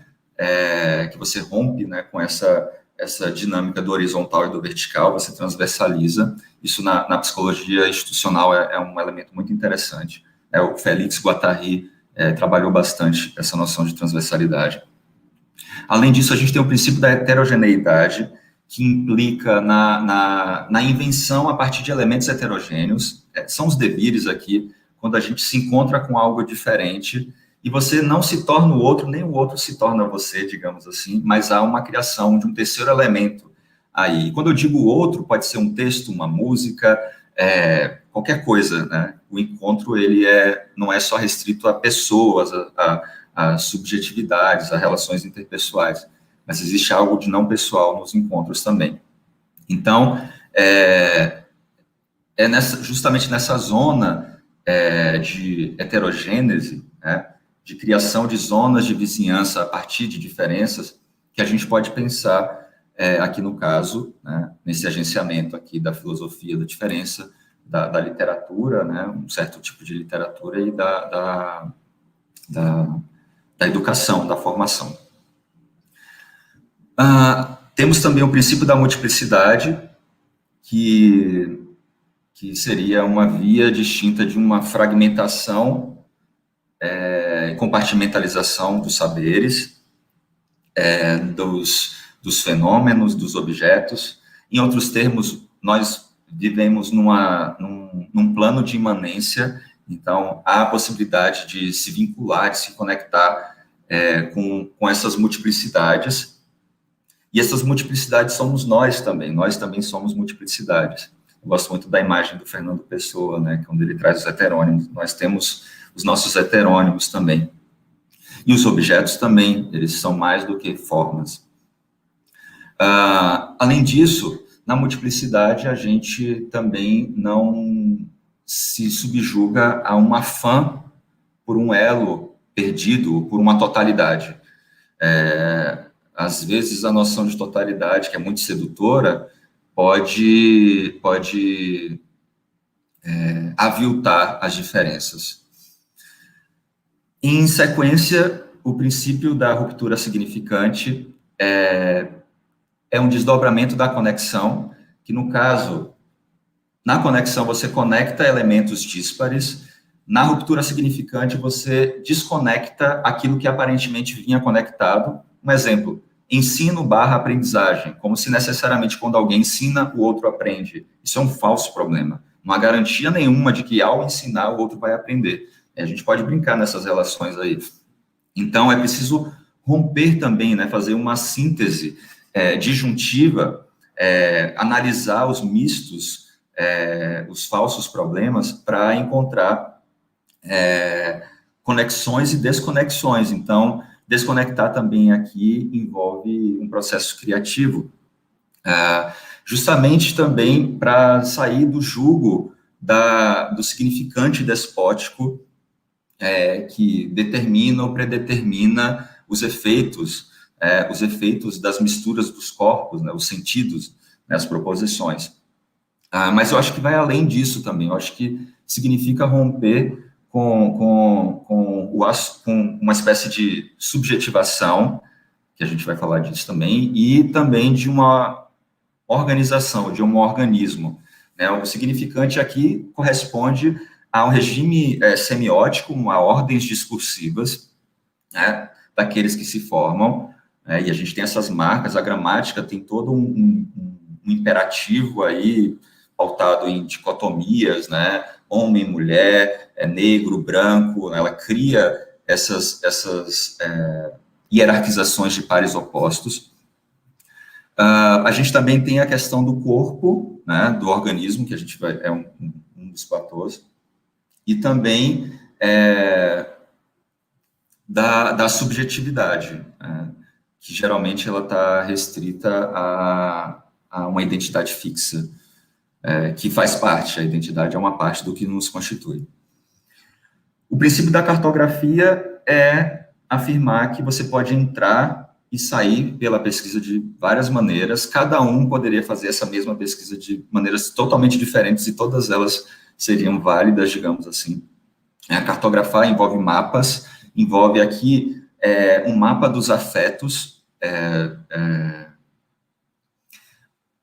que você rompe, né, com essa dinâmica do horizontal e do vertical, você transversaliza. Isso na psicologia institucional é um elemento muito interessante. O Félix Guattari trabalhou bastante essa noção de transversalidade. Além disso, a gente tem o princípio da heterogeneidade, que implica na invenção a partir de elementos heterogêneos. São os devires aqui, quando a gente se encontra com algo diferente, e você não se torna o outro, nem o outro se torna você, digamos assim, mas há uma criação de um terceiro elemento aí. E quando eu digo outro, pode ser um texto, uma música, qualquer coisa, né? O encontro, ele não é só restrito a pessoas, a subjetividades, a relações interpessoais, mas existe algo de não pessoal nos encontros também. Então, justamente nessa zona de heterogênese, né, de criação de zonas de vizinhança a partir de diferenças, que a gente pode pensar aqui no caso, né, nesse agenciamento aqui da filosofia da diferença, da literatura, né, um certo tipo de literatura, e da educação, da formação. Temos também o princípio da multiplicidade, que seria uma via distinta de uma fragmentação e compartimentalização dos saberes, dos fenômenos, dos objetos. Em outros termos, nós vivemos num plano de imanência, então há a possibilidade de se vincular, de se conectar com essas multiplicidades. E essas multiplicidades somos nós também somos multiplicidades. Eu gosto muito da imagem do Fernando Pessoa, né, quando ele traz os heterônimos. Nós temos os nossos heterônimos também. E os objetos também, eles são mais do que formas. Além disso, na multiplicidade, a gente também não se subjuga a um afã por um elo perdido, por uma totalidade. Às vezes, a noção de totalidade, que é muito sedutora, pode aviltar as diferenças. Em sequência, o princípio da ruptura significante é um desdobramento da conexão, que, no caso, na conexão você conecta elementos díspares, na ruptura significante você desconecta aquilo que aparentemente vinha conectado. Um exemplo: ensino/aprendizagem, como se necessariamente quando alguém ensina, o outro aprende. Isso é um falso problema. Não há garantia nenhuma de que ao ensinar, o outro vai aprender. A gente pode brincar nessas relações aí. Então, é preciso romper também, né, fazer uma síntese disjuntiva, analisar os mistos, os falsos problemas, para encontrar conexões e desconexões. Então, desconectar também aqui envolve um processo criativo, justamente também para sair do jugo do significante despótico que determina ou predetermina os efeitos das misturas dos corpos, né, os sentidos, né, as proposições. Mas eu acho que vai além disso também. Eu acho que significa romper com uma espécie de subjetivação, que a gente vai falar disso também, e também de uma organização, de um organismo, né? O significante aqui corresponde a um regime semiótico, a ordens discursivas, né, daqueles que se formam, né, e a gente tem essas marcas. A gramática tem todo um imperativo aí, pautado em dicotomias, né, homem, mulher, negro, branco, ela cria essas hierarquizações de pares opostos. A gente também tem a questão do corpo, né, do organismo, que a gente é um dos fatores, e também da subjetividade, né, que geralmente ela está restrita a uma identidade fixa, que faz parte, a identidade é uma parte do que nos constitui. O princípio da cartografia é afirmar que você pode entrar e sair pela pesquisa de várias maneiras, cada um poderia fazer essa mesma pesquisa de maneiras totalmente diferentes e todas elas seriam válidas, digamos assim. Cartografar envolve mapas, envolve aqui um mapa dos afetos,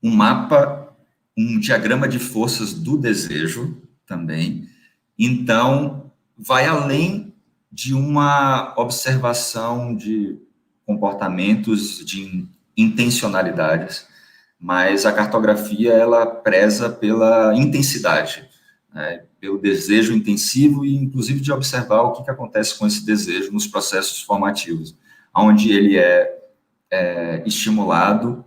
um diagrama de forças do desejo também. Então, vai além de uma observação de comportamentos, de intencionalidades, mas a cartografia, ela preza pela intensidade, né, pelo desejo intensivo e, inclusive, de observar o que acontece com esse desejo nos processos formativos, onde ele é estimulado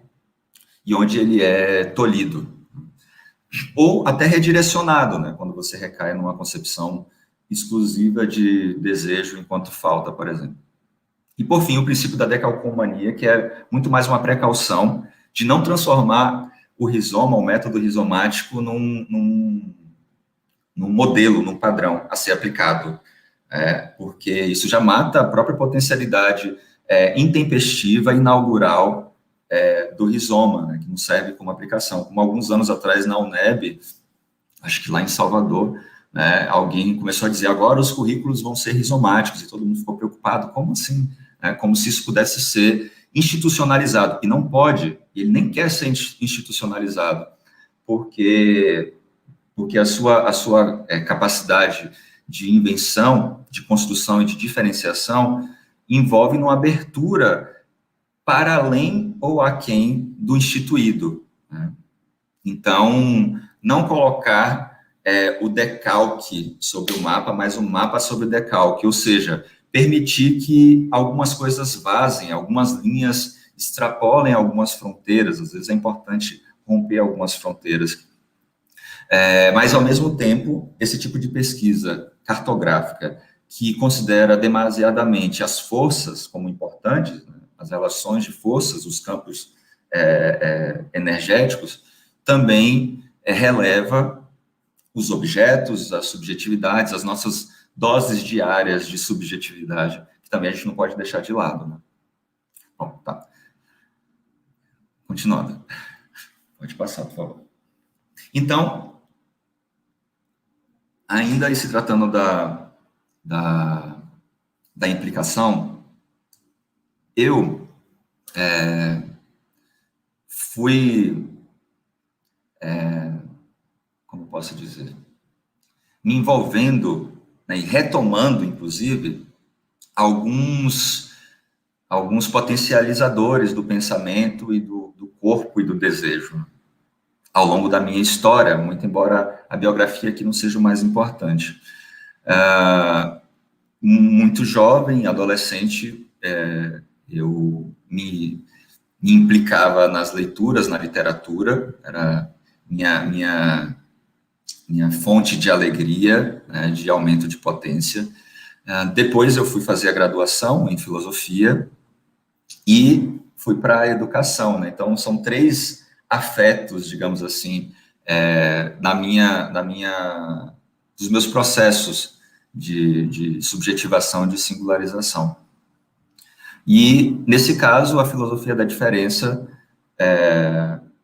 e onde ele é tolhido, ou até redirecionado, né, quando você recai numa concepção exclusiva de desejo enquanto falta, por exemplo. E, por fim, o princípio da decalcomania, que é muito mais uma precaução de não transformar o rizoma, o método rizomático, num modelo, num padrão a ser aplicado, porque isso já mata a própria potencialidade intempestiva, inaugural do rizoma, né, que não serve como aplicação. Como alguns anos atrás, na UNEB, acho que lá em Salvador, né, alguém começou a dizer, agora os currículos vão ser rizomáticos, e todo mundo ficou preocupado, como assim? Como se isso pudesse ser institucionalizado, e não pode, ele nem quer ser institucionalizado, porque a sua capacidade de invenção, de construção e de diferenciação envolve uma abertura para além ou aquém do instituído, né? Então, não colocar o decalque sobre o mapa, mas o mapa sobre o decalque, ou seja, permitir que algumas coisas vazem, algumas linhas extrapolem algumas fronteiras, às vezes é importante romper algumas fronteiras. Mas, ao mesmo tempo, esse tipo de pesquisa cartográfica, que considera demasiadamente as forças como importantes, né, as relações de forças, os campos energéticos, também releva os objetos, as subjetividades, as nossas doses diárias de subjetividade, que também a gente não pode deixar de lado, né? Bom, tá. Continuando. Pode passar, por favor. Então, ainda se tratando da implicação, eu fui, como posso dizer, me envolvendo, né, e retomando, inclusive, alguns potencializadores do pensamento e do corpo e do desejo ao longo da minha história, muito embora a biografia aqui não seja o mais importante. Muito jovem, adolescente, eu me implicava nas leituras, na literatura, era minha fonte de alegria, né, de aumento de potência. Depois eu fui fazer a graduação em filosofia e fui para a educação, né? Então, são 3 afetos, digamos assim, dos meus processos de subjetivação, de singularização. E, nesse caso, a filosofia da diferença,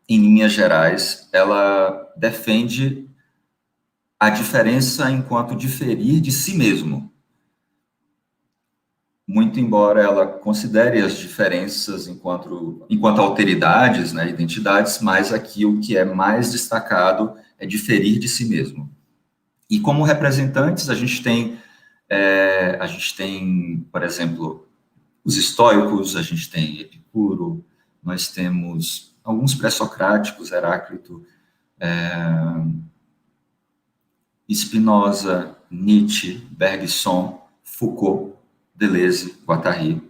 em linhas gerais, ela defende a diferença enquanto diferir de si mesmo. Muito embora ela considere as diferenças enquanto alteridades, né, identidades, mas aqui o que é mais destacado é diferir de si mesmo. E como representantes, a gente tem, por exemplo, os estoicos, a gente tem Epicuro, nós temos alguns pré-socráticos, Heráclito, Spinoza, Nietzsche, Bergson, Foucault, Deleuze, Guattari.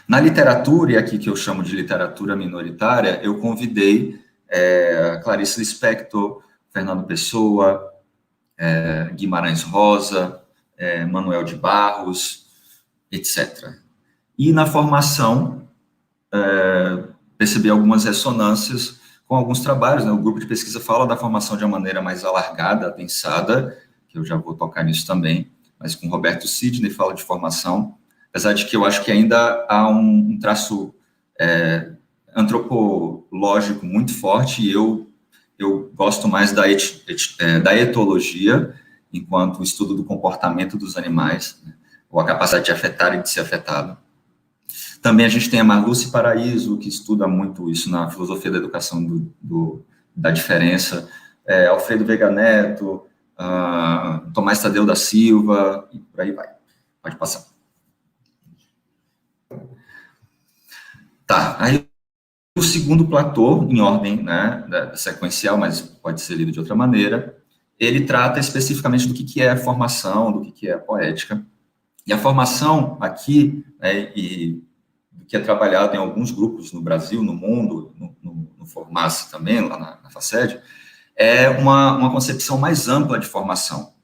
Na literatura, e aqui que eu chamo de literatura minoritária, eu convidei Clarice Lispector, Fernando Pessoa, Guimarães Rosa, Manuel de Barros, etc. E na formação, percebi algumas ressonâncias com alguns trabalhos, né? O grupo de pesquisa fala da formação de uma maneira mais alargada, adensada, que eu já vou tocar nisso também, mas com Roberto Sidney fala de formação, apesar de que eu acho que ainda há um traço antropológico muito forte, e eu gosto mais da etologia, enquanto o estudo do comportamento dos animais, né? Ou a capacidade de afetar e de ser afetado. Também a gente tem a Marluce Paraíso, que estuda muito isso na filosofia da educação da diferença, Alfredo Veiga Neto, Tomás Tadeu da Silva, e por aí vai. Pode passar. Tá, aí o segundo platô, em ordem, né, sequencial, mas pode ser lido de outra maneira, ele trata especificamente do que é a formação, do que é a poética. E a formação aqui, e do que é trabalhado em alguns grupos no Brasil, no mundo, no Formace também, lá na FACED, é uma concepção mais ampla de formação,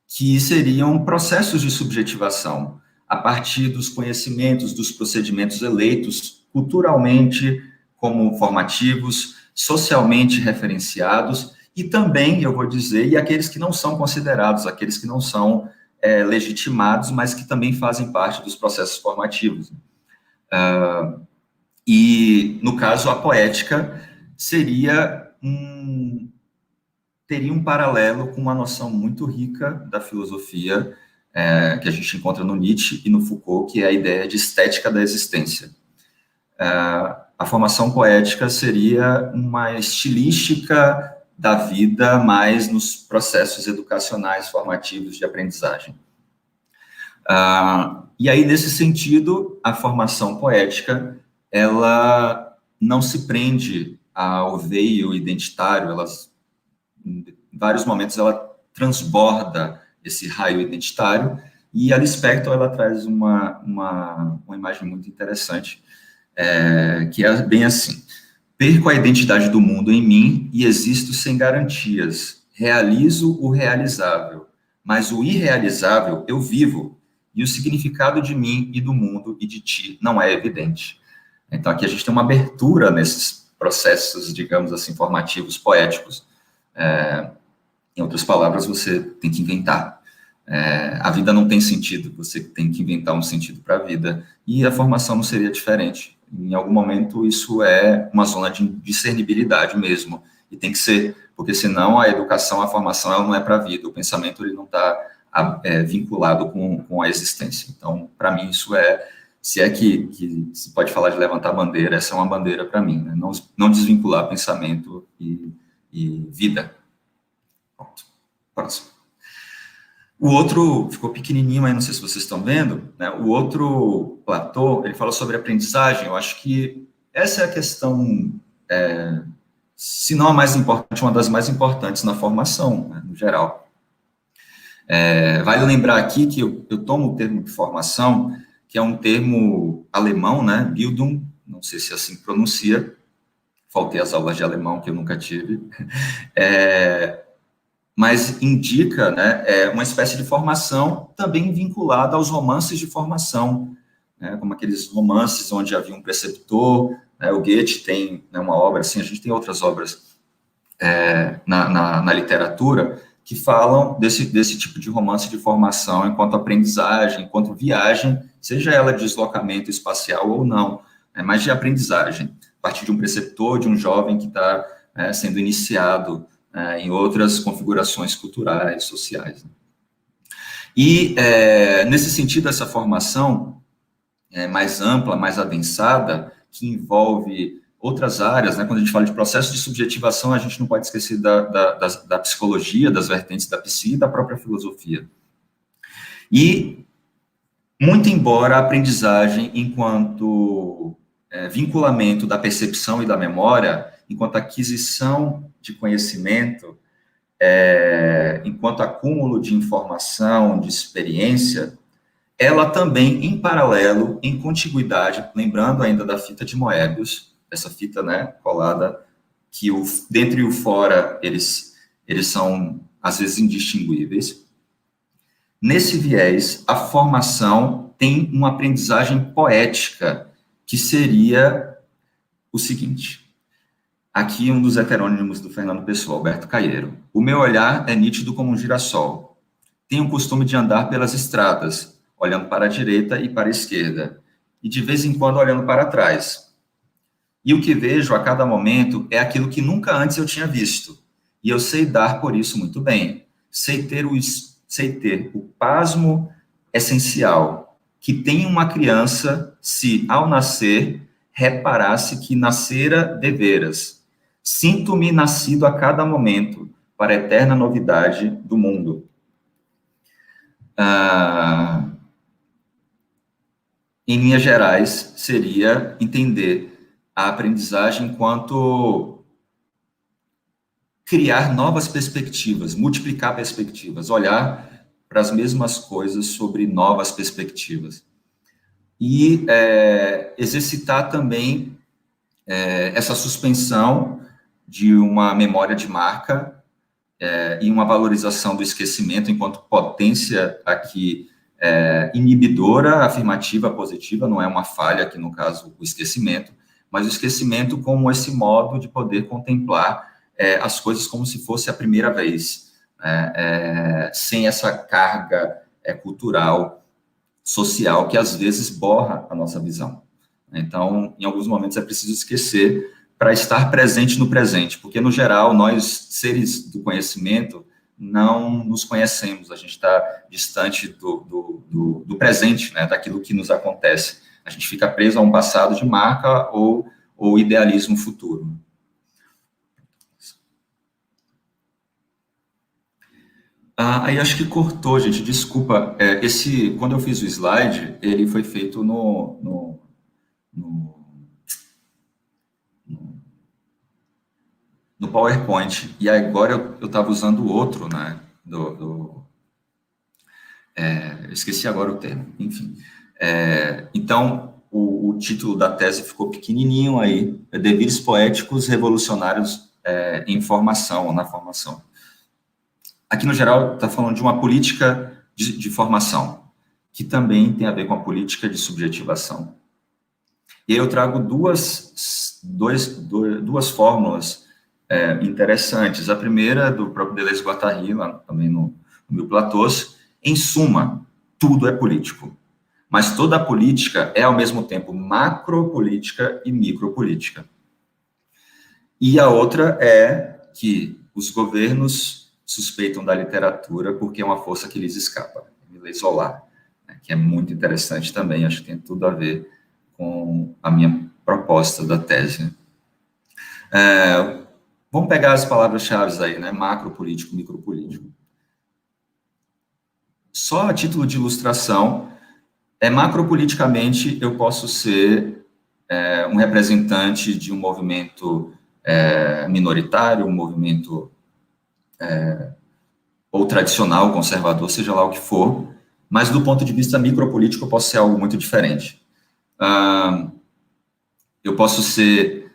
que seriam processos de subjetivação, a partir dos conhecimentos, dos procedimentos eleitos, culturalmente como formativos, socialmente referenciados, e também, eu vou dizer, e aqueles que não são considerados, aqueles que não são legitimados, mas que também fazem parte dos processos formativos. E, no caso, a poética teria um paralelo com uma noção muito rica da filosofia, que a gente encontra no Nietzsche e no Foucault, que é a ideia de estética da existência. A formação poética seria uma estilística da vida, mais nos processos educacionais formativos de aprendizagem. E aí, nesse sentido, a formação poética, ela não se prende ao veio identitário, em vários momentos ela transborda esse raio identitário, e a Lispector, ela traz uma imagem muito interessante, que é bem assim: perco a identidade do mundo em mim e existo sem garantias, realizo o realizável, mas o irrealizável eu vivo, e o significado de mim e do mundo e de ti não é evidente. Então, aqui a gente tem uma abertura nesses processos, digamos assim, formativos, poéticos. Em outras palavras, você tem que inventar. A vida não tem sentido, você tem que inventar um sentido para a vida, e a formação não seria diferente. Em algum momento, isso é uma zona de discernibilidade mesmo, e tem que ser, porque senão a educação, a formação, ela não é para a vida, o pensamento ele não está vinculado com a existência. Então, para mim, isso se é que se pode falar de levantar bandeira, essa é uma bandeira para mim, né? Não desvincular pensamento e vida. Pronto. Próximo. O outro ficou pequenininho, mas não sei se vocês estão vendo, né? O outro platô, ele fala sobre aprendizagem. Eu acho que essa é a questão, se não a mais importante, uma das mais importantes na formação, né, no geral. Vale lembrar aqui que eu tomo o termo de formação, que é um termo alemão, né? Bildung, não sei se assim pronuncia, faltei as aulas de alemão, que eu nunca tive, mas indica, né, uma espécie de formação também vinculada aos romances de formação, né, como aqueles romances onde havia um preceptor, né, o Goethe tem, né, uma obra assim, a gente tem outras obras na literatura que falam desse tipo de romance de formação enquanto aprendizagem, enquanto viagem, seja ela de deslocamento espacial ou não, né, mas de aprendizagem, a partir de um preceptor, de um jovem que está sendo iniciado em outras configurações culturais, sociais. E, nesse sentido, essa formação mais ampla, mais adensada, que envolve outras áreas, né? Quando a gente fala de processo de subjetivação, a gente não pode esquecer da psicologia, das vertentes da psi e da própria filosofia. E, muito embora a aprendizagem, enquanto vinculamento da percepção e da memória, enquanto aquisição de conhecimento, enquanto acúmulo de informação, de experiência, ela também, em paralelo, em contiguidade, lembrando ainda da fita de Moebius, essa fita, né, colada, que o dentro e o fora, eles são, às vezes, indistinguíveis. Nesse viés, a formação tem uma aprendizagem poética, que seria o seguinte. Aqui um dos heterônimos do Fernando Pessoa, Alberto Caeiro. O meu olhar é nítido como um girassol. Tenho o costume de andar pelas estradas, olhando para a direita e para a esquerda, e de vez em quando olhando para trás. E o que vejo a cada momento é aquilo que nunca antes eu tinha visto, e eu sei dar por isso muito bem. Sei ter o pasmo essencial que tem uma criança se, ao nascer, reparasse que nascera deveras. Sinto-me nascido a cada momento para a eterna novidade do mundo. Em linhas gerais, seria entender a aprendizagem enquanto criar novas perspectivas, multiplicar perspectivas, olhar para as mesmas coisas sobre novas perspectivas. E exercitar também essa suspensão de uma memória de marca e uma valorização do esquecimento enquanto potência aqui inibidora, afirmativa, positiva, não é uma falha, aqui no caso o esquecimento, mas o esquecimento como esse modo de poder contemplar as coisas como se fosse a primeira vez, sem essa carga cultural, social, que às vezes borra a nossa visão. Então, em alguns momentos é preciso esquecer para estar presente no presente, porque, no geral, nós, seres do conhecimento, não nos conhecemos, a gente está distante do presente, né, daquilo que nos acontece. A gente fica preso a um passado de marca ou idealismo futuro. Aí acho que cortou, gente, desculpa. Quando eu fiz o slide, ele foi feito no PowerPoint, e agora eu estava usando o outro, né, eu esqueci agora o termo, enfim. Então, o título da tese ficou pequenininho aí, Devires Poéticos Revolucionários em Formação, ou na Formação. Aqui, no geral, está falando de uma política de formação, que também tem a ver com a política de subjetivação. E aí eu trago duas fórmulas interessantes. A primeira, do próprio Deleuze-Guattari, lá também no Mil Platôs. Em suma, tudo é político. Mas toda a política é, ao mesmo tempo, macropolítica e micropolítica. E a outra é que os governos suspeitam da literatura porque é uma força que lhes escapa, Emile Zola, né, que é muito interessante também, acho que tem tudo a ver com a minha proposta da tese. Vamos pegar as palavras-chave aí, né, macropolítico, micropolítico. Só a título de ilustração, macropoliticamente eu posso ser um representante de um movimento minoritário, um movimento ou tradicional, conservador, seja lá o que for, mas do ponto de vista micropolítico eu posso ser algo muito diferente. Eu posso ser,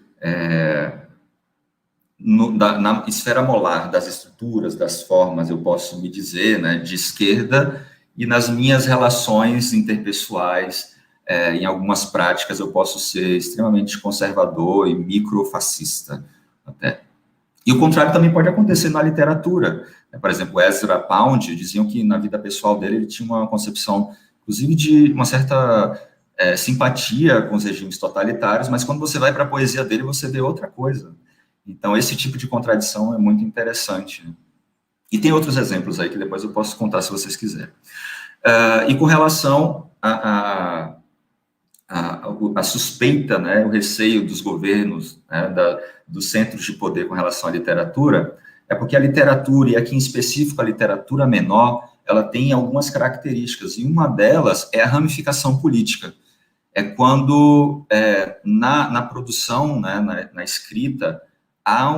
na esfera molar das estruturas, das formas, eu posso me dizer, né, de esquerda, e nas minhas relações interpessoais, em algumas práticas, eu posso ser extremamente conservador e microfascista, até. E o contrário também pode acontecer na literatura. Por exemplo, Ezra Pound diziam que na vida pessoal dele ele tinha uma concepção, inclusive, de uma certa simpatia com os regimes totalitários, mas quando você vai para a poesia dele, você vê outra coisa. Então, esse tipo de contradição é muito interessante. Né? E tem outros exemplos aí que depois eu posso contar se vocês quiserem. E com relação a suspeita, né, o receio dos governos, né, dos centros de poder com relação à literatura, é porque a literatura, e aqui em específico a literatura menor, ela tem algumas características, e uma delas é a ramificação política. É quando, na produção, né, na escrita, há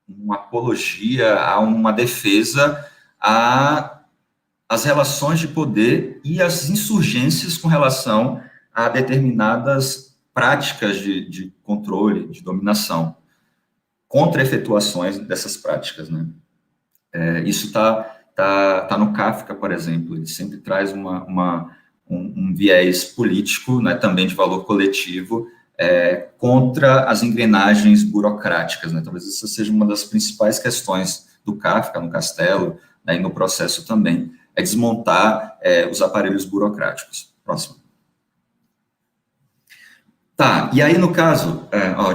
uma apologia, a uma defesa às relações de poder e às insurgências com relação a determinadas práticas de controle, de dominação, contra efetuações dessas práticas, né? Isso tá no Kafka, por exemplo, ele sempre traz um viés político, né, também de valor coletivo, contra as engrenagens burocráticas, né? Talvez essa seja uma das principais questões do Kafka, no Castelo, né, e no processo também, desmontar os aparelhos burocráticos. Próximo. Tá, e aí no caso,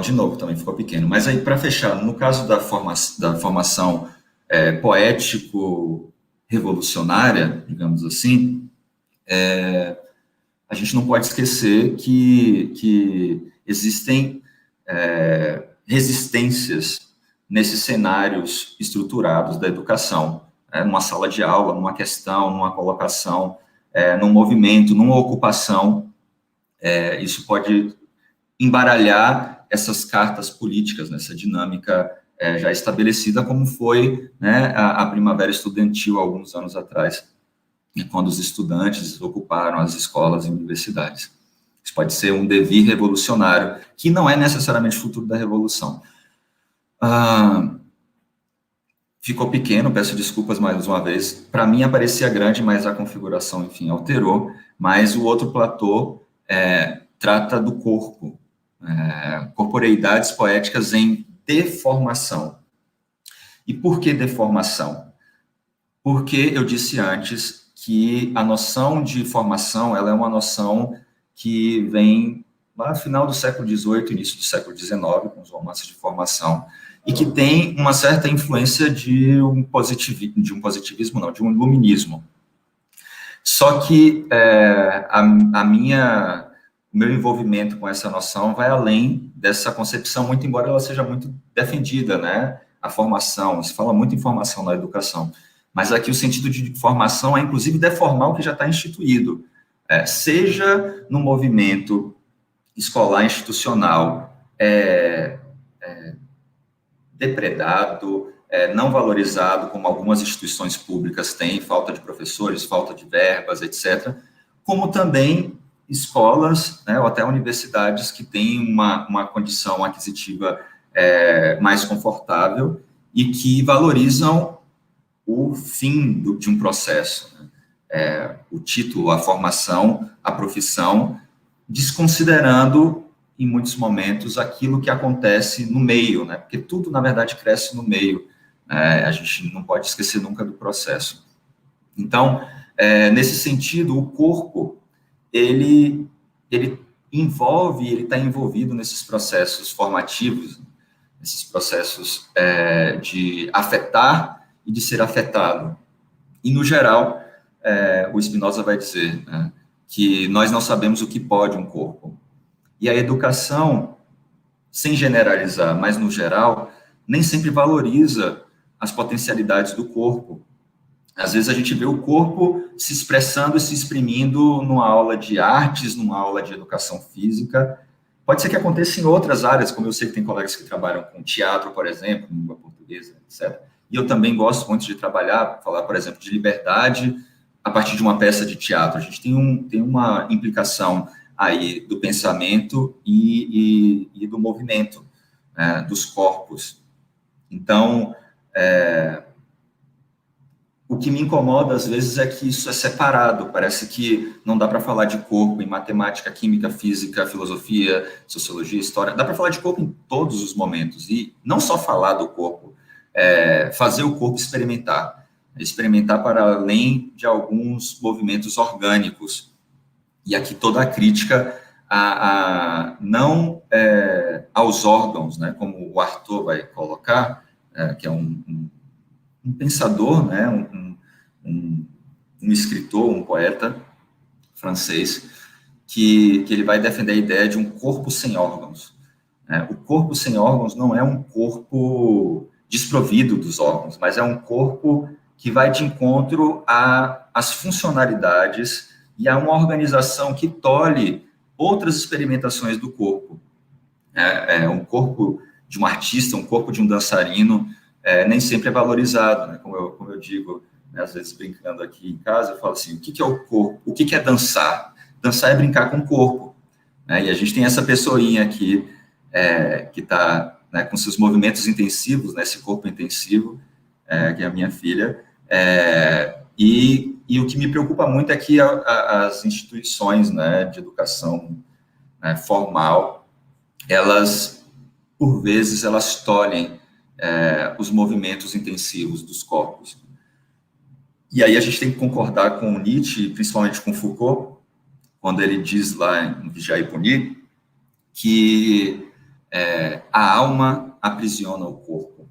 de novo, também ficou pequeno, mas aí para fechar, no caso da formação poético-revolucionária, digamos assim, a gente não pode esquecer que existem resistências nesses cenários estruturados da educação, numa sala de aula, numa questão, numa colocação, num movimento, numa ocupação. Isso pode embaralhar essas cartas políticas, nessa dinâmica já estabelecida, como foi, né, a primavera estudantil, alguns anos atrás, quando os estudantes ocuparam as escolas e universidades. Isso pode ser um devir revolucionário, que não é necessariamente o futuro da revolução. Ficou pequeno, peço desculpas mais uma vez. Para mim aparecia grande, mas a configuração, enfim, alterou. Mas o outro platô trata do corpo, corporeidades poéticas em deformação. E por que deformação? Porque eu disse antes que a noção de formação, ela é uma noção que vem lá no final do século XVIII, início do século XIX, com os romances de formação, e que tem uma certa influência de um iluminismo. Só que o meu envolvimento com essa noção vai além dessa concepção, muito embora ela seja muito defendida, né? A formação, se fala muito em formação na educação, mas aqui o sentido de formação é, inclusive, deformar o que já está instituído, seja no movimento escolar institucional depredado, não valorizado, como algumas instituições públicas têm, falta de professores, falta de verbas, etc., como também escolas, né, ou até universidades que têm uma condição aquisitiva mais confortável e que valorizam o fim de um processo, né? O título, a formação, a profissão, desconsiderando, em muitos momentos, aquilo que acontece no meio, né? Porque tudo, na verdade, cresce no meio. A gente não pode esquecer nunca do processo. Então, nesse sentido, o corpo, ele envolve, ele está envolvido nesses processos formativos, nesses processos de afetar e de ser afetado. E, no geral, o Spinoza vai dizer, né, que nós não sabemos o que pode um corpo. E a educação, sem generalizar, mas no geral, nem sempre valoriza as potencialidades do corpo. Às vezes a gente vê o corpo se expressando e se exprimindo numa aula de artes, numa aula de educação física. Pode ser que aconteça em outras áreas, como eu sei que tem colegas que trabalham com teatro, por exemplo, língua portuguesa, etc. E eu também gosto muito de falar, por exemplo, de liberdade a partir de uma peça de teatro. A gente tem uma implicação aí do pensamento e do movimento, né, dos corpos. Então, o que me incomoda, às vezes, é que isso é separado. Parece que não dá para falar de corpo em matemática, química, física, filosofia, sociologia, história. Dá para falar de corpo em todos os momentos. E não só falar do corpo, fazer o corpo experimentar para além de alguns movimentos orgânicos. E aqui toda a crítica não aos órgãos, né, como o Artaud vai colocar, que é um pensador, né, um escritor, um poeta francês, que ele vai defender a ideia de um corpo sem órgãos. O corpo sem órgãos não é um corpo desprovido dos órgãos, mas é um corpo que vai de encontro às funcionalidades e a uma organização que tolhe outras experimentações do corpo. Um corpo de um artista, um corpo de um dançarino, nem sempre é valorizado, né? Como eu digo, né, às vezes brincando aqui em casa, eu falo assim, o que é o corpo? O que é dançar? Dançar é brincar com o corpo, né? E a gente tem essa pessoinha aqui, que está, né, com seus movimentos intensivos, né, esse corpo intensivo, que é a minha filha, e o que me preocupa muito é que as instituições, né, de educação, né, formal, elas, por vezes, elas tolhem os movimentos intensivos dos corpos. E aí a gente tem que concordar com Nietzsche, principalmente com Foucault, quando ele diz lá em Vigiar e Punir, que a alma aprisiona o corpo.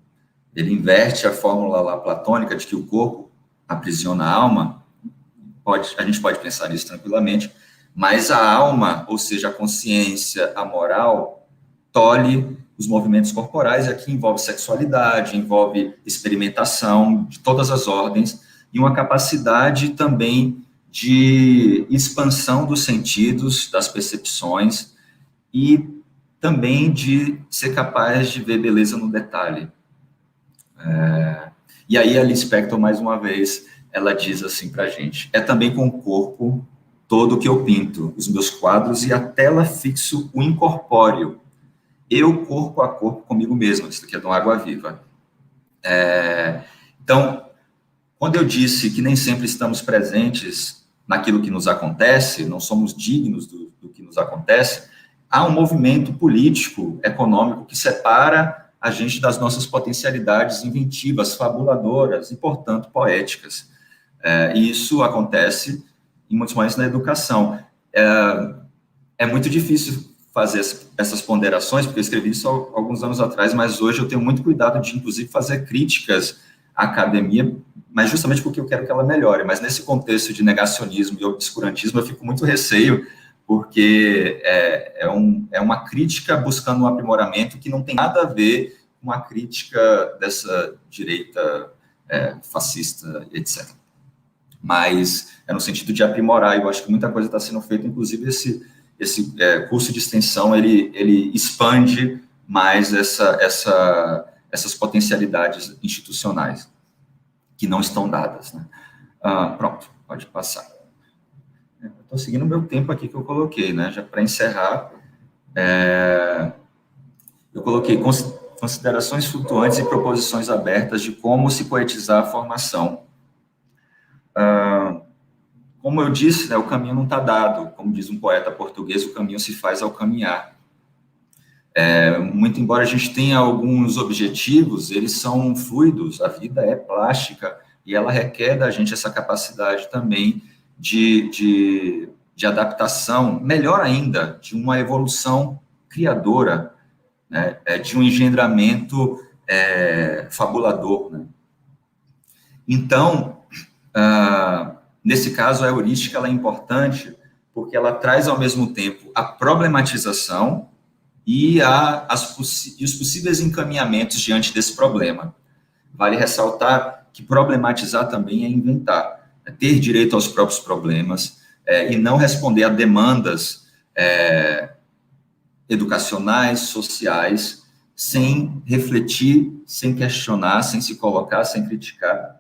Ele inverte a fórmula lá platônica de que o corpo aprisiona a alma. A gente pode pensar nisso tranquilamente, mas a alma, ou seja, a consciência, a moral, tolhe os movimentos corporais, e aqui envolve sexualidade, envolve experimentação de todas as ordens, e uma capacidade também de expansão dos sentidos, das percepções, e também de ser capaz de ver beleza no detalhe. E aí a Liz Spector, mais uma vez, ela diz assim para a gente, também com o corpo todo que eu pinto, os meus quadros e a tela fixo o incorpóreo, eu corpo a corpo comigo mesmo, isso aqui é de uma Água Viva. Então, quando eu disse que nem sempre estamos presentes naquilo que nos acontece, não somos dignos do que nos acontece, há um movimento político, econômico, que separa a gente das nossas potencialidades inventivas, fabuladoras e, portanto, poéticas. E isso acontece em muitos momentos na educação. É muito difícil fazer essas ponderações, porque eu escrevi isso há alguns anos atrás, mas hoje eu tenho muito cuidado de, inclusive, fazer críticas à academia, mas justamente porque eu quero que ela melhore. Mas nesse contexto de negacionismo e obscurantismo, eu fico muito receio, porque é uma crítica buscando um aprimoramento que não tem nada a ver com a crítica dessa direita fascista, etc. Mas é no sentido de aprimorar, eu acho que muita coisa está sendo feita, inclusive esse curso de extensão, ele expande mais essas potencialidades institucionais que não estão dadas, né? Pronto, pode passar. Estou seguindo o meu tempo aqui que eu coloquei, né? Já para encerrar, eu coloquei considerações flutuantes e proposições abertas de como se poetizar a formação. Como eu disse, né, o caminho não está dado. Como diz um poeta português, o caminho se faz ao caminhar. Muito embora a gente tenha alguns objetivos, eles são fluidos, a vida é plástica, e ela requer da gente essa capacidade também de adaptação, melhor ainda, de uma evolução criadora, né, de um engendramento fabulador, né? Então, nesse caso, a heurística ela é importante porque ela traz ao mesmo tempo a problematização e os possíveis encaminhamentos diante desse problema. Vale ressaltar que problematizar também é inventar, ter direito aos próprios problemas e não responder a demandas educacionais, sociais, sem refletir, sem questionar, sem se colocar, sem criticar.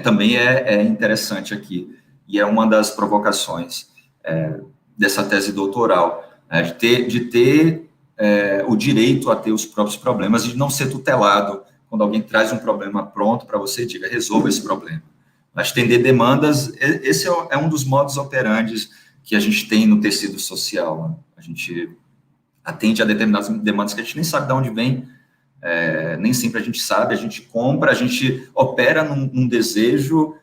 Também é interessante aqui, e é uma das provocações dessa tese doutoral, de ter o direito a ter os próprios problemas e de não ser tutelado quando alguém traz um problema pronto para você e diga, resolva esse problema. Atender demandas, esse é um dos modos operandes que a gente tem no tecido social, né? A gente atende a determinadas demandas que a gente nem sabe de onde vem, nem sempre a gente sabe, a gente compra, a gente opera num desejo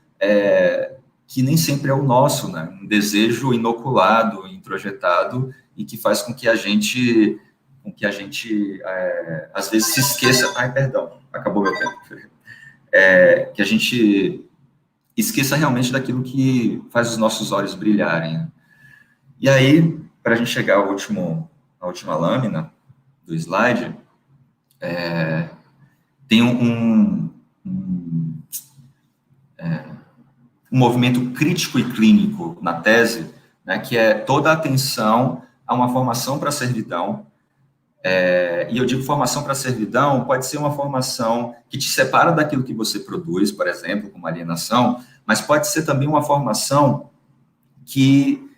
que nem sempre é o nosso, né? Um desejo inoculado, introjetado, e que faz com que a gente às vezes se esqueça, perdão, acabou meu tempo, que a gente esqueça realmente daquilo que faz os nossos olhos brilharem, né? E aí, para a gente chegar à última lâmina do slide, tem um movimento crítico e clínico na tese, né, que é toda a atenção a uma formação para a servidão, E eu digo formação para servidão, pode ser uma formação que te separa daquilo que você produz, por exemplo, como alienação, mas pode ser também uma formação que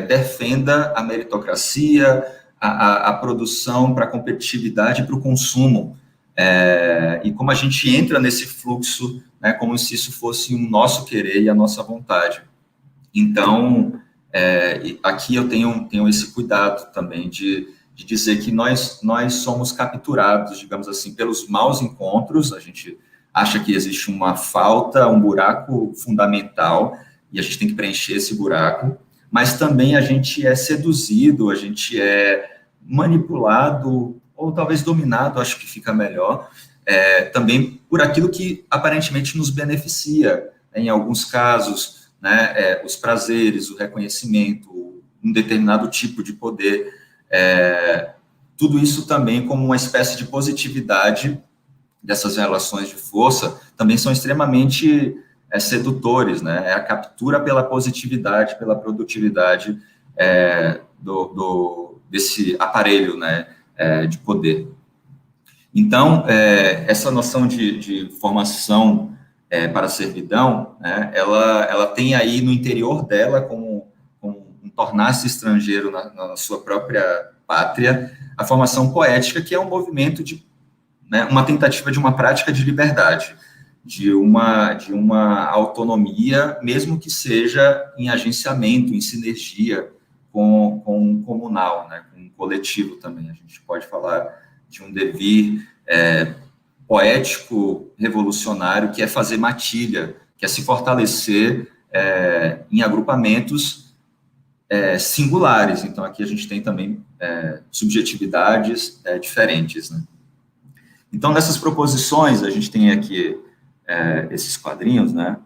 defenda a meritocracia, a produção para a competitividade e para o consumo. E como a gente entra nesse fluxo, né, como se isso fosse o nosso querer e a nossa vontade. Então, aqui eu tenho esse cuidado também de dizer que nós somos capturados, digamos assim, pelos maus encontros. A gente acha que existe uma falta, um buraco fundamental, e a gente tem que preencher esse buraco, mas também a gente é seduzido, a gente é manipulado, ou talvez dominado, acho que fica melhor, também por aquilo que aparentemente nos beneficia, em alguns casos, né, os prazeres, o reconhecimento, um determinado tipo de poder, tudo isso também como uma espécie de positividade dessas relações de força, também são extremamente sedutores, né? É a captura pela positividade, pela produtividade desse aparelho, né, de poder. Então, essa noção de formação para a servidão, né, ela tem aí no interior dela como um tornar-se estrangeiro na sua própria pátria, a formação poética, que é um movimento né, uma tentativa de uma prática de liberdade, de uma autonomia, mesmo que seja em agenciamento, em sinergia com o comunal, né, com o coletivo também. A gente pode falar de um devir poético, revolucionário, que é fazer matilha, que é se fortalecer em agrupamentos singulares. Então, aqui a gente tem também subjetividades diferentes, né? Então, nessas proposições, a gente tem aqui esses quadrinhos, né?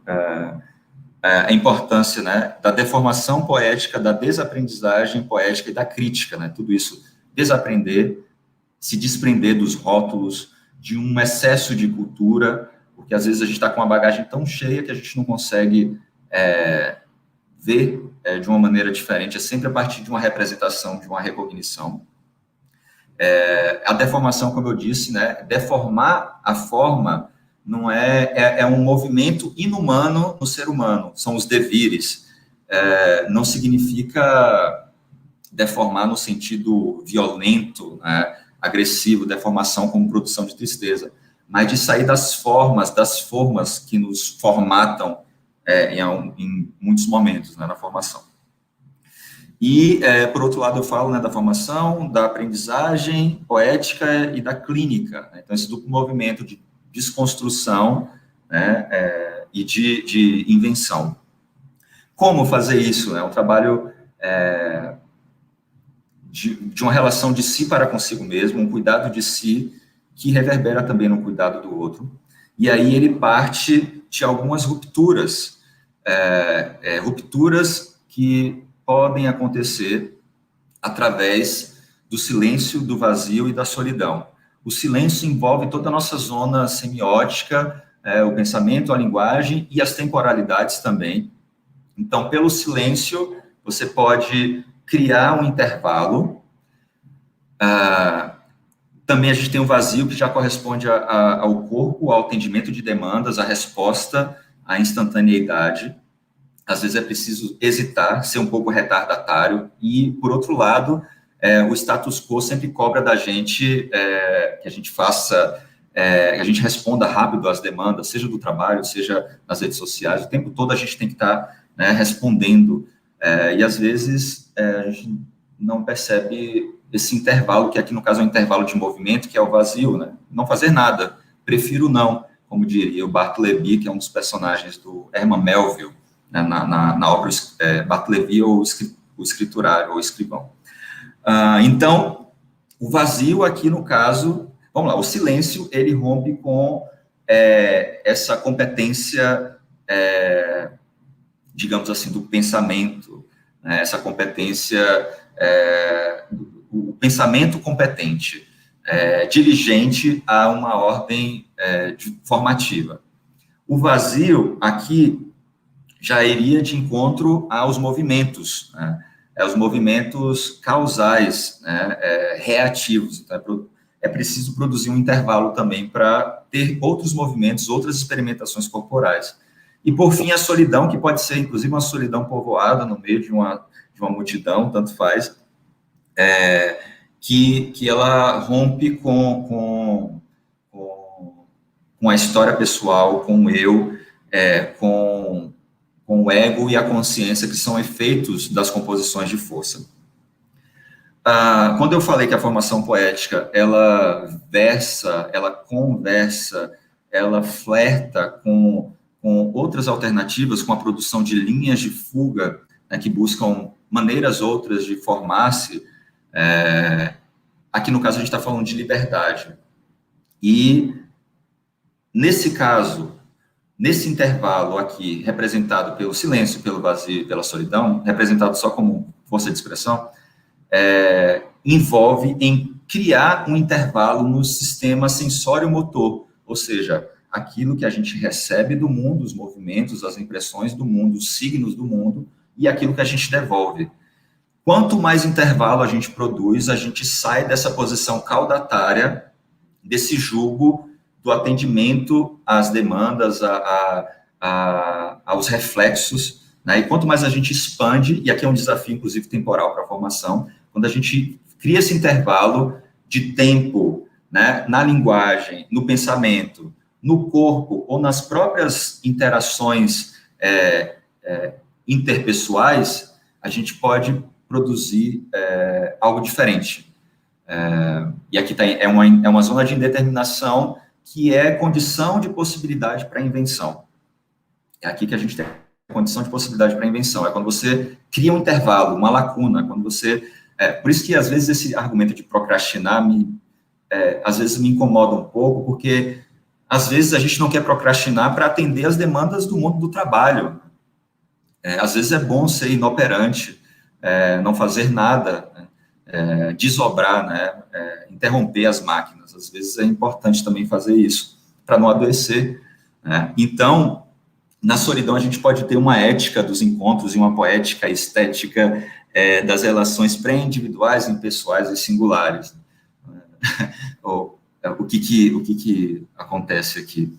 A importância, né, da deformação poética, da desaprendizagem poética e da crítica, né? Tudo isso, desaprender, se desprender dos rótulos, de um excesso de cultura, porque às vezes a gente está com uma bagagem tão cheia que a gente não consegue ver de uma maneira diferente, é sempre a partir de uma representação, de uma recognição. A deformação, como eu disse, né, deformar a forma não é um movimento inumano no ser humano, são os devires. Não significa deformar no sentido violento, né, agressivo, deformação como produção de tristeza, mas de sair das formas que nos formatam em muitos momentos, né, na formação. E, por outro lado, eu falo, né, da formação, da aprendizagem poética e da clínica, né? Então, esse duplo movimento de desconstrução, né, e de invenção. Como fazer isso? É um trabalho de uma relação de si para consigo mesmo, um cuidado de si que reverbera também no cuidado do outro. E aí ele parte de algumas rupturas, rupturas que podem acontecer através do silêncio, do vazio e da solidão. O silêncio envolve toda a nossa zona semiótica, o pensamento, a linguagem e as temporalidades também. Então, pelo silêncio, você pode criar um intervalo. Também a gente tem o vazio, que já corresponde ao corpo, ao atendimento de demandas, à resposta, à instantaneidade. Às vezes é preciso hesitar, ser um pouco retardatário, e, por outro lado, o status quo sempre cobra da gente que a gente faça, que a gente responda rápido às demandas, seja do trabalho, seja nas redes sociais, o tempo todo a gente tem que estar, né, respondendo, e às vezes a gente não percebe esse intervalo, que aqui no caso é um intervalo de movimento, que é o vazio, né? Não fazer nada, prefiro não, como diria o Bartleby, que é um dos personagens do Herman Melville, na obra Bartleby, ou o escriturário, ou escrivão. Então, o vazio aqui, no caso, vamos lá, o silêncio, ele rompe com essa competência, digamos assim, do pensamento, né, essa competência, o pensamento competente, diligente a uma ordem formativa. O vazio, aqui, já iria de encontro aos movimentos, né? os movimentos causais, né, reativos. Então, é preciso produzir um intervalo também para ter outros movimentos, outras experimentações corporais. E, por fim, a solidão, que pode ser, inclusive, uma solidão povoada no meio de uma multidão, tanto faz, que ela rompe com a história pessoal, com o eu, com o ego e a consciência, que são efeitos das composições de força. Quando eu falei que a formação poética, ela versa, ela conversa, ela flerta com outras alternativas, com a produção de linhas de fuga, né, que buscam maneiras outras de formar-se, aqui no caso a gente está falando de liberdade. E, nesse caso, nesse intervalo aqui, representado pelo silêncio, pelo vazio, pela solidão, representado só como força de expressão, envolve em criar um intervalo no sistema sensório-motor, ou seja, aquilo que a gente recebe do mundo, os movimentos, as impressões do mundo, os signos do mundo, e aquilo que a gente devolve. Quanto mais intervalo a gente produz, a gente sai dessa posição caudatária, desse jugo do atendimento às demandas, aos reflexos, né? E quanto mais a gente expande, e aqui é um desafio, inclusive, temporal para a formação, quando a gente cria esse intervalo de tempo, né, na linguagem, no pensamento, no corpo, ou nas próprias interações interpessoais, a gente pode produzir algo diferente. E aqui é uma zona de indeterminação que é condição de possibilidade para a invenção. É aqui que a gente tem condição de possibilidade para a invenção. É quando você cria um intervalo, uma lacuna, quando você... por isso que, às vezes, esse argumento de procrastinar às vezes me incomoda um pouco, porque, às vezes, a gente não quer procrastinar para atender as demandas do mundo do trabalho. Às vezes é bom ser inoperante, não fazer nada, desobrar, né, interromper as máquinas. Às vezes é importante também fazer isso, para não adoecer. Né? Então, na solidão, a gente pode ter uma ética dos encontros e uma poética estética das relações pré-individuais, impessoais e singulares. O que acontece aqui?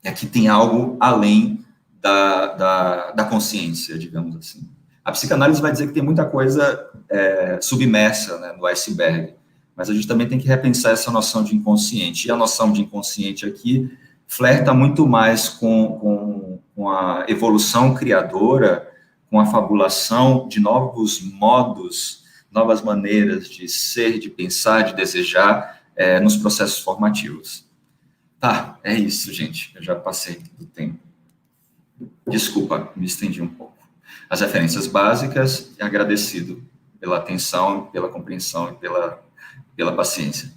É que tem algo além da consciência, digamos assim. A psicanálise vai dizer que tem muita coisa submersa, né, no iceberg, mas a gente também tem que repensar essa noção de inconsciente. E a noção de inconsciente aqui flerta muito mais com a evolução criadora, com a fabulação de novos modos, novas maneiras de ser, de pensar, de desejar nos processos formativos. Tá, é isso, gente. Eu já passei do tempo. Desculpa, me estendi um pouco. As referências básicas, e agradecido pela atenção, pela compreensão e pela paciência.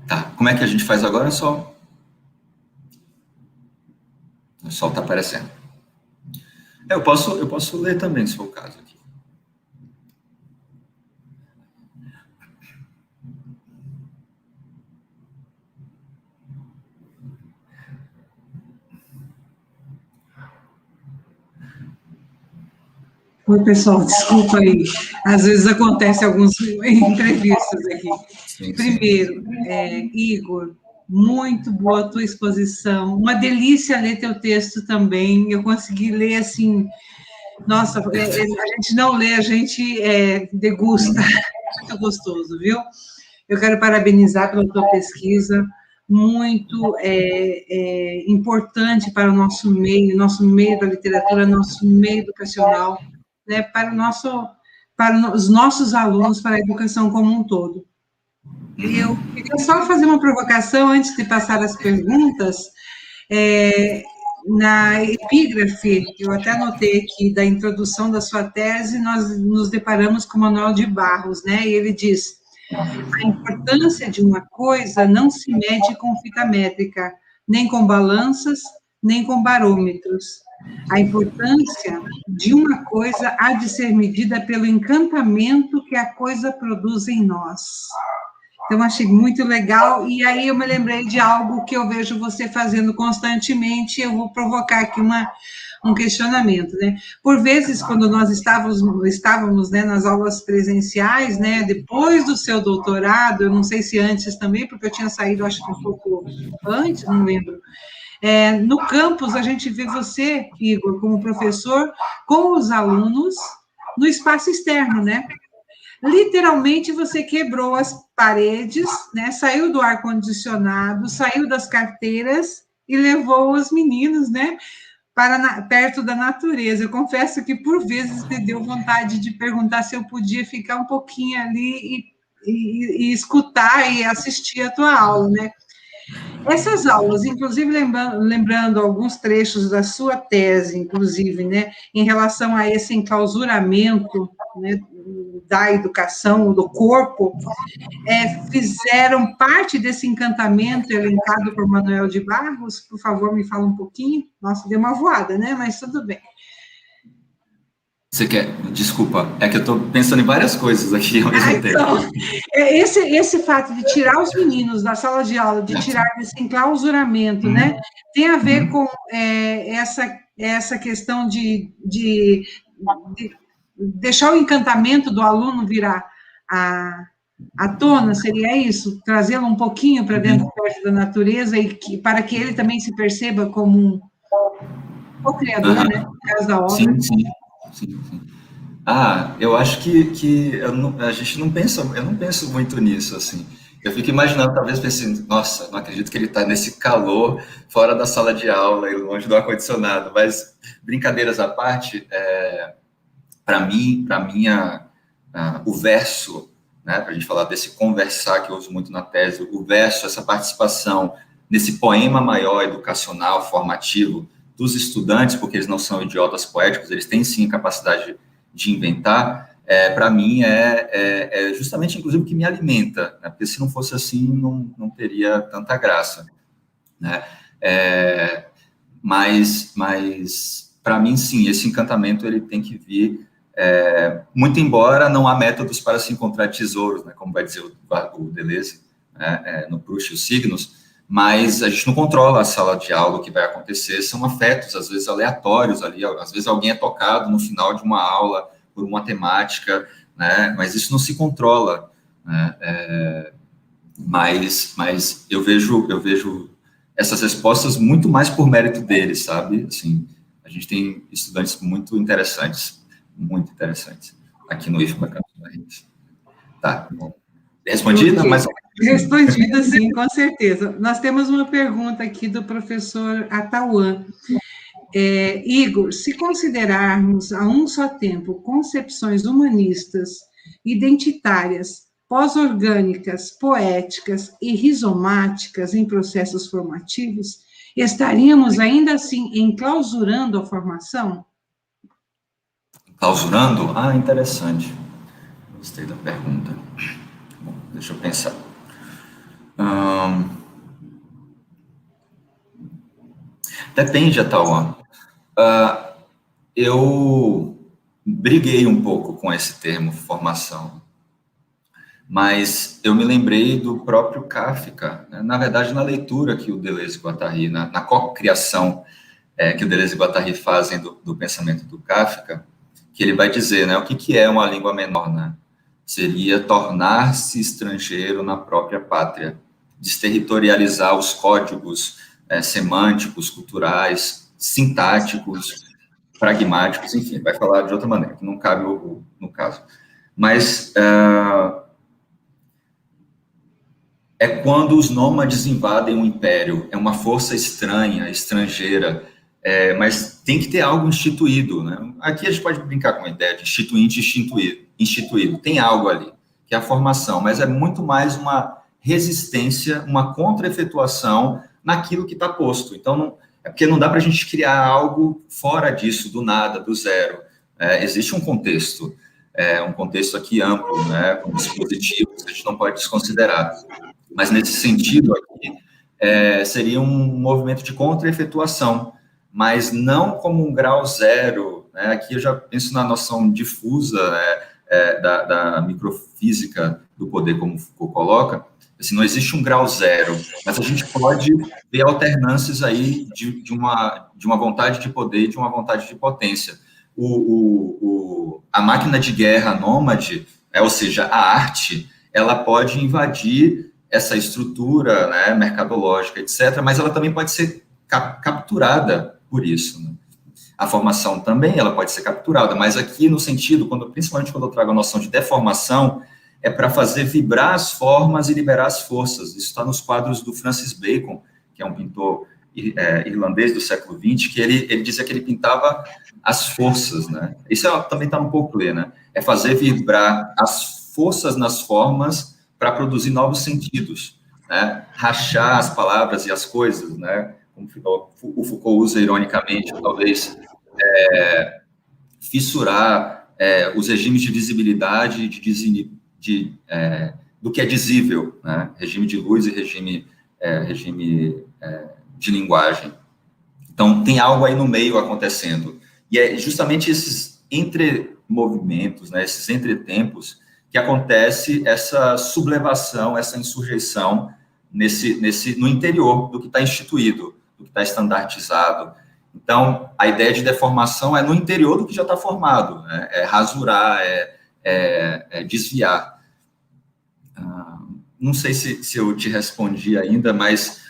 Tá, como é que a gente faz agora, Sol? O Sol está aparecendo. Eu posso ler também, se for o caso aqui. Oi, pessoal, desculpa aí. Às vezes acontece alguns imprevistos aqui. Sim. Primeiro, Igor, muito boa a tua exposição. Uma delícia ler teu texto também. Eu consegui ler assim. Nossa, a gente não lê, a gente degusta. Muito gostoso, viu? Eu quero parabenizar pela tua pesquisa. Muito importante para o nosso meio da literatura, nosso meio educacional, né, para os nossos alunos, para a educação como um todo. Eu queria só fazer uma provocação antes de passar as perguntas. Na epígrafe, eu até anotei aqui, da introdução da sua tese, nós nos deparamos com o Manuel de Barros, né, e ele diz: a importância de uma coisa não se mede com fita métrica, nem com balanças, nem com barômetros. A importância de uma coisa há de ser medida pelo encantamento que a coisa produz em nós. Então, achei muito legal, e aí eu me lembrei de algo que eu vejo você fazendo constantemente, eu vou provocar aqui um questionamento, né? Por vezes, quando nós estávamos né, nas aulas presenciais, né, depois do seu doutorado, eu não sei se antes também, porque eu tinha saído, acho que um pouco antes, não lembro. No campus, a gente vê você, Igor, como professor, com os alunos no espaço externo, né? Literalmente, você quebrou as paredes, né? Saiu do ar-condicionado, saiu das carteiras e levou os meninos, né? Para perto da natureza. Eu confesso que, por vezes, me deu vontade de perguntar se eu podia ficar um pouquinho ali e escutar e assistir a tua aula, né? Essas aulas, inclusive lembrando alguns trechos da sua tese, inclusive, né, em relação a esse enclausuramento, né, da educação, do corpo, fizeram parte desse encantamento elencado por Manuel de Barros? Por favor, me fala um pouquinho. Nossa, deu uma voada, né, mas tudo bem. Você quer? Desculpa, é que eu estou pensando em várias coisas aqui ao mesmo tempo. Então, esse fato de tirar os meninos da sala de aula, de tirar esse enclausuramento, né, tem a ver com essa questão de deixar o encantamento do aluno virar à tona, seria isso? Trazê-lo um pouquinho para dentro perto da natureza para que ele também se perceba como um co-criador, né, no caso da obra. Sim. Eu acho que a gente não pensa, eu não penso muito nisso, assim. Eu fico imaginando, talvez, pensando, nossa, não acredito que ele está nesse calor, fora da sala de aula e longe do ar-condicionado. Mas, brincadeiras à parte, para mim, o verso, né, para a gente falar desse conversar que eu uso muito na tese, o verso, essa participação nesse poema maior educacional, formativo, dos estudantes, porque eles não são idiotas poéticos, eles têm sim a capacidade de inventar, para mim é justamente, inclusive, o que me alimenta, né? Porque se não fosse assim, não teria tanta graça, né? Mas para mim, sim, esse encantamento ele tem que vir, muito embora não há métodos para se encontrar tesouros, né? Como vai dizer o Deleuze, né? No Proust e os signos, mas a gente não controla a sala de aula, o que vai acontecer são afetos, às vezes aleatórios ali, às vezes alguém é tocado no final de uma aula por uma temática, né, mas isso não se controla, né, mas eu vejo essas respostas muito mais por mérito deles, sabe, assim, a gente tem estudantes muito interessantes aqui no IFBA Campus Barreiras. Tá, bom. Respondida, mas... Respondida, sim, com certeza. Nós temos uma pergunta aqui do professor Atauan. Igor, se considerarmos a um só tempo concepções humanistas, identitárias, pós-orgânicas, poéticas e rizomáticas em processos formativos, estaríamos ainda assim enclausurando a formação? Clausurando? Interessante. Gostei da pergunta. Bom, deixa eu pensar. Depende, Atauan. Eu briguei um pouco com esse termo, formação, mas eu me lembrei do próprio Kafka, né? Na verdade, na leitura que o Deleuze e Guattari, na co-criação que o Deleuze e Guattari fazem do pensamento do Kafka, que ele vai dizer, né, o que é uma língua menor, né? Seria tornar-se estrangeiro na própria pátria, desterritorializar os códigos semânticos, culturais, sintáticos, pragmáticos, enfim, vai falar de outra maneira, que não cabe no caso. Mas é quando os nômades invadem um império, é uma força estranha, estrangeira, mas tem que ter algo instituído, né? Aqui a gente pode brincar com a ideia de instituinte e instituído. Tem algo ali, que é a formação, mas é muito mais uma resistência, uma contra-efetuação naquilo que está posto. Então, é porque não dá para a gente criar algo fora disso, do nada, do zero. Existe um contexto aqui amplo, né, com dispositivos, a gente não pode desconsiderar. Mas, nesse sentido aqui, seria um movimento de contra-efetuação, mas não como um grau zero, né? Aqui eu já penso na noção difusa, né, da microfísica do poder, como Foucault coloca. Assim, não existe um grau zero, mas a gente pode ver alternâncias aí de uma vontade de poder e de uma vontade de potência. A máquina de guerra nômade, ou seja, a arte, ela pode invadir essa estrutura, né, mercadológica, etc., mas ela também pode ser capturada por isso, né? A formação também, ela pode ser capturada, mas aqui no sentido, principalmente quando eu trago a noção de deformação, é para fazer vibrar as formas e liberar as forças. Isso está nos quadros do Francis Bacon, que é um pintor irlandês do século XX, que ele dizia que ele pintava as forças, né? Isso também está no Couplet, né? É fazer vibrar as forças nas formas para produzir novos sentidos, né? Rachar as palavras e as coisas, né? Como o Foucault usa ironicamente, talvez fissurar os regimes de visibilidade do que é dizível, né? Regime de luz e regime de linguagem. Então, tem algo aí no meio acontecendo. E é justamente esses entremovimentos, né, esses entretempos, que acontece essa sublevação, essa insurreição no interior do que está instituído, do que está estandartizado. Então, a ideia de deformação é no interior do que já está formado, né? É rasurar, desviar. Não sei se eu te respondi ainda, mas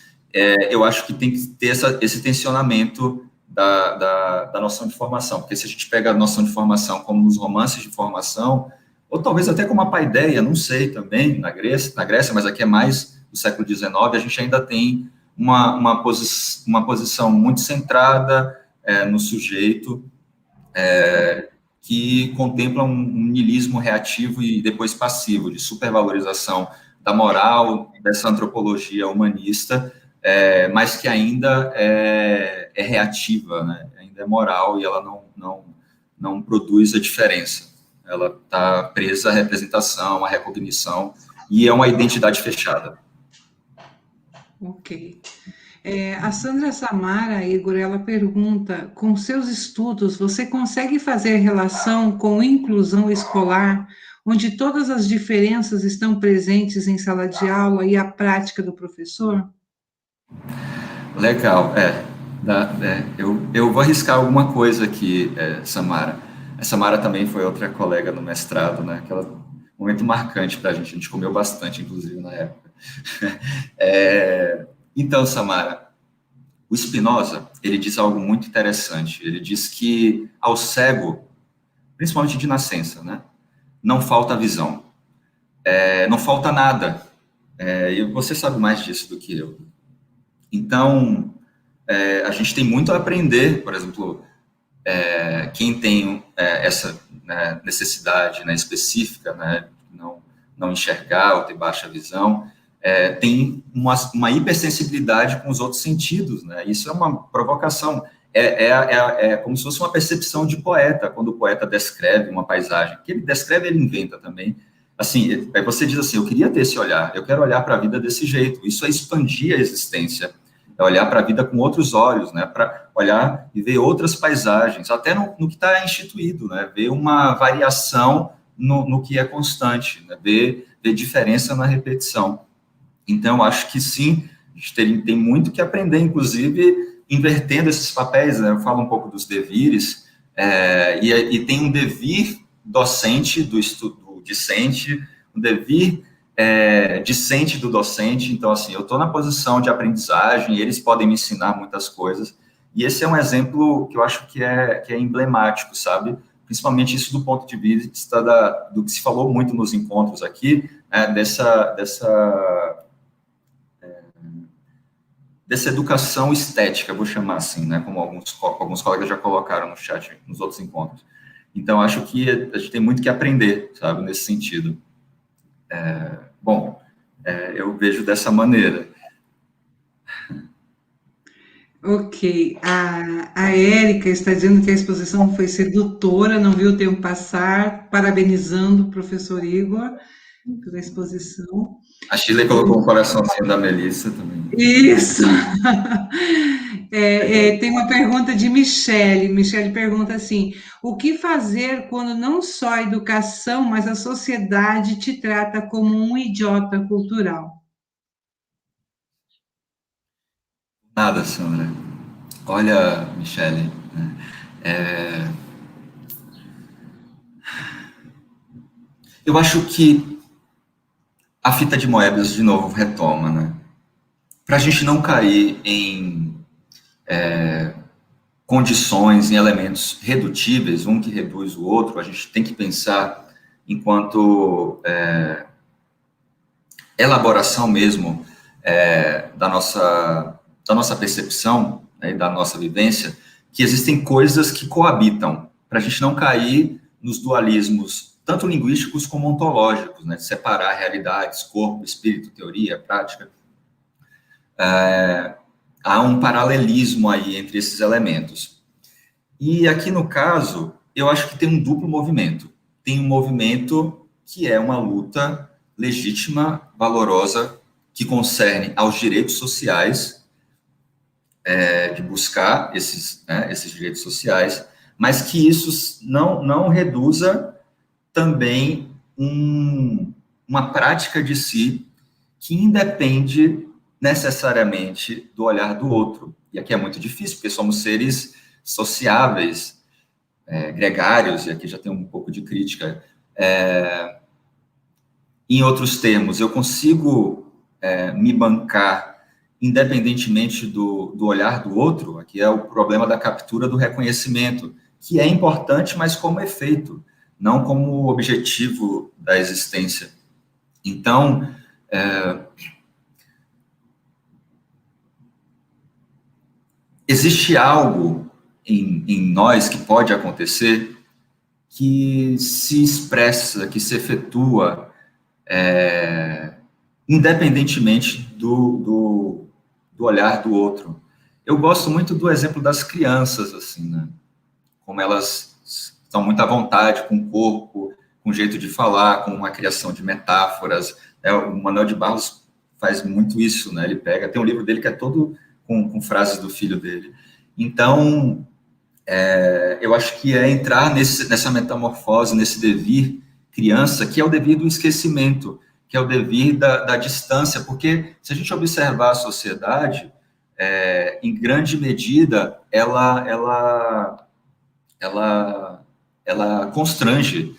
eu acho que tem que ter esse tensionamento da noção de formação, porque se a gente pega a noção de formação como nos romances de formação, ou talvez até como a paideia, não sei também, na Grécia, mas aqui é mais do século XIX, a gente ainda tem uma posição muito centrada no sujeito, que contempla um niilismo reativo e depois passivo, de supervalorização da moral, dessa antropologia humanista, mas que ainda é reativa, né? Ainda é moral e ela não produz a diferença. Ela está presa à representação, à recognição, e é uma identidade fechada. Ok. A Sandra Samara, Igor, ela pergunta, com seus estudos, você consegue fazer relação com inclusão escolar, onde todas as diferenças estão presentes em sala de aula e a prática do professor? Legal, eu vou arriscar alguma coisa aqui, Samara. A Samara também foi outra colega no mestrado, né? Aquela momento marcante para a gente comeu bastante, inclusive, na época. Então, Samara, o Spinoza, ele diz algo muito interessante. Ele diz que ao cego, principalmente de nascença, né, não falta visão, não falta nada. E você sabe mais disso do que eu. Então, a gente tem muito a aprender, por exemplo, quem tem essa necessidade, né, específica, né, não enxergar ou ter baixa visão, tem uma hipersensibilidade com os outros sentidos, né? Isso é uma provocação, como se fosse uma percepção de poeta, quando o poeta descreve uma paisagem, que ele descreve, ele inventa também. Assim, você diz assim, eu queria ter esse olhar, eu quero olhar para a vida desse jeito, isso é expandir a existência, é olhar para a vida com outros olhos, né? Para olhar e ver outras paisagens, até no que está instituído, né? Ver uma variação no que é constante, né? Ver diferença na repetição. Então, acho que sim, a gente tem muito que aprender, inclusive, invertendo esses papéis, né? Eu falo um pouco dos devires, e tem um devir docente do discente, um devir discente do docente. Então, assim, eu estou na posição de aprendizagem, e eles podem me ensinar muitas coisas, e esse é um exemplo que eu acho que é emblemático, sabe? Principalmente isso do ponto de vista do que se falou muito nos encontros aqui, dessa educação estética, vou chamar assim, né, como alguns colegas já colocaram no chat, nos outros encontros. Então, acho que a gente tem muito que aprender, sabe, nesse sentido. Eu vejo dessa maneira. Ok. A Érica está dizendo que a exposição foi sedutora, não viu o tempo passar, parabenizando o professor Igor. pela exposição. A Shirley colocou um coraçãozinho da Melissa também. Isso! Tem uma pergunta de Michele. Michele pergunta assim: o que fazer quando não só a educação, mas a sociedade te trata como um idiota cultural? Nada, Sandra. Olha, Michele, né, eu acho que a fita de Moebius, de novo, retoma, né? Para a gente não cair em condições, em elementos redutíveis, um que reduz o outro, a gente tem que pensar enquanto elaboração mesmo da nossa percepção, né, e da nossa vivência, que existem coisas que coabitam, para a gente não cair nos dualismos, tanto linguísticos como ontológicos, né, separar realidades, corpo, espírito, teoria, prática. Há um paralelismo aí entre esses elementos. E aqui no caso, eu acho que tem um duplo movimento. Tem um movimento que é uma luta legítima, valorosa, que concerne aos direitos sociais, de buscar esses direitos sociais, mas que isso não reduza também uma prática de si que independe necessariamente do olhar do outro. E aqui é muito difícil, porque somos seres sociáveis, gregários, e aqui já tem um pouco de crítica. Em outros termos, eu consigo me bancar independentemente do olhar do outro. Aqui é o problema da captura do reconhecimento, que é importante, mas como efeito, não como objetivo da existência. Então, existe algo em nós que pode acontecer que se expressa, que se efetua independentemente do olhar do outro. Eu gosto muito do exemplo das crianças, assim, né? Como elas estão muito à vontade com o corpo, com o jeito de falar, com a criação de metáforas. O Manuel de Barros faz muito isso, né? Ele tem um livro dele que é todo com frases do filho dele. Então, eu acho que é entrar nessa metamorfose, nesse devir criança, que é o devir do esquecimento, que é o devir da distância, porque se a gente observar a sociedade, em grande medida, ela constrange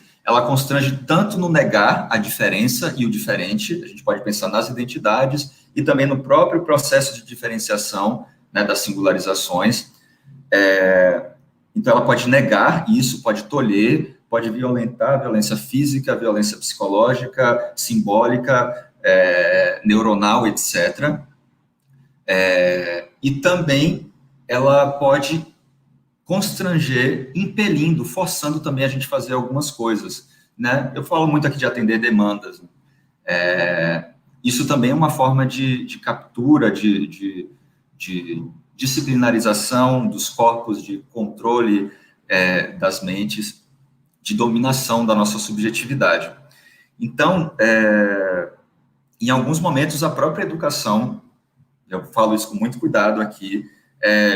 tanto no negar a diferença e o diferente, a gente pode pensar nas identidades e também no próprio processo de diferenciação, né, das singularizações. Então, ela pode negar isso, pode tolher, pode violentar a violência física, a violência psicológica, simbólica, neuronal, etc. E também ela pode constranger, impelindo, forçando também a gente a fazer algumas coisas, né? Eu falo muito aqui de atender demandas. Isso também é uma forma de captura, de disciplinarização dos corpos, de controle das mentes, de dominação da nossa subjetividade. Então, em alguns momentos, a própria educação, eu falo isso com muito cuidado aqui,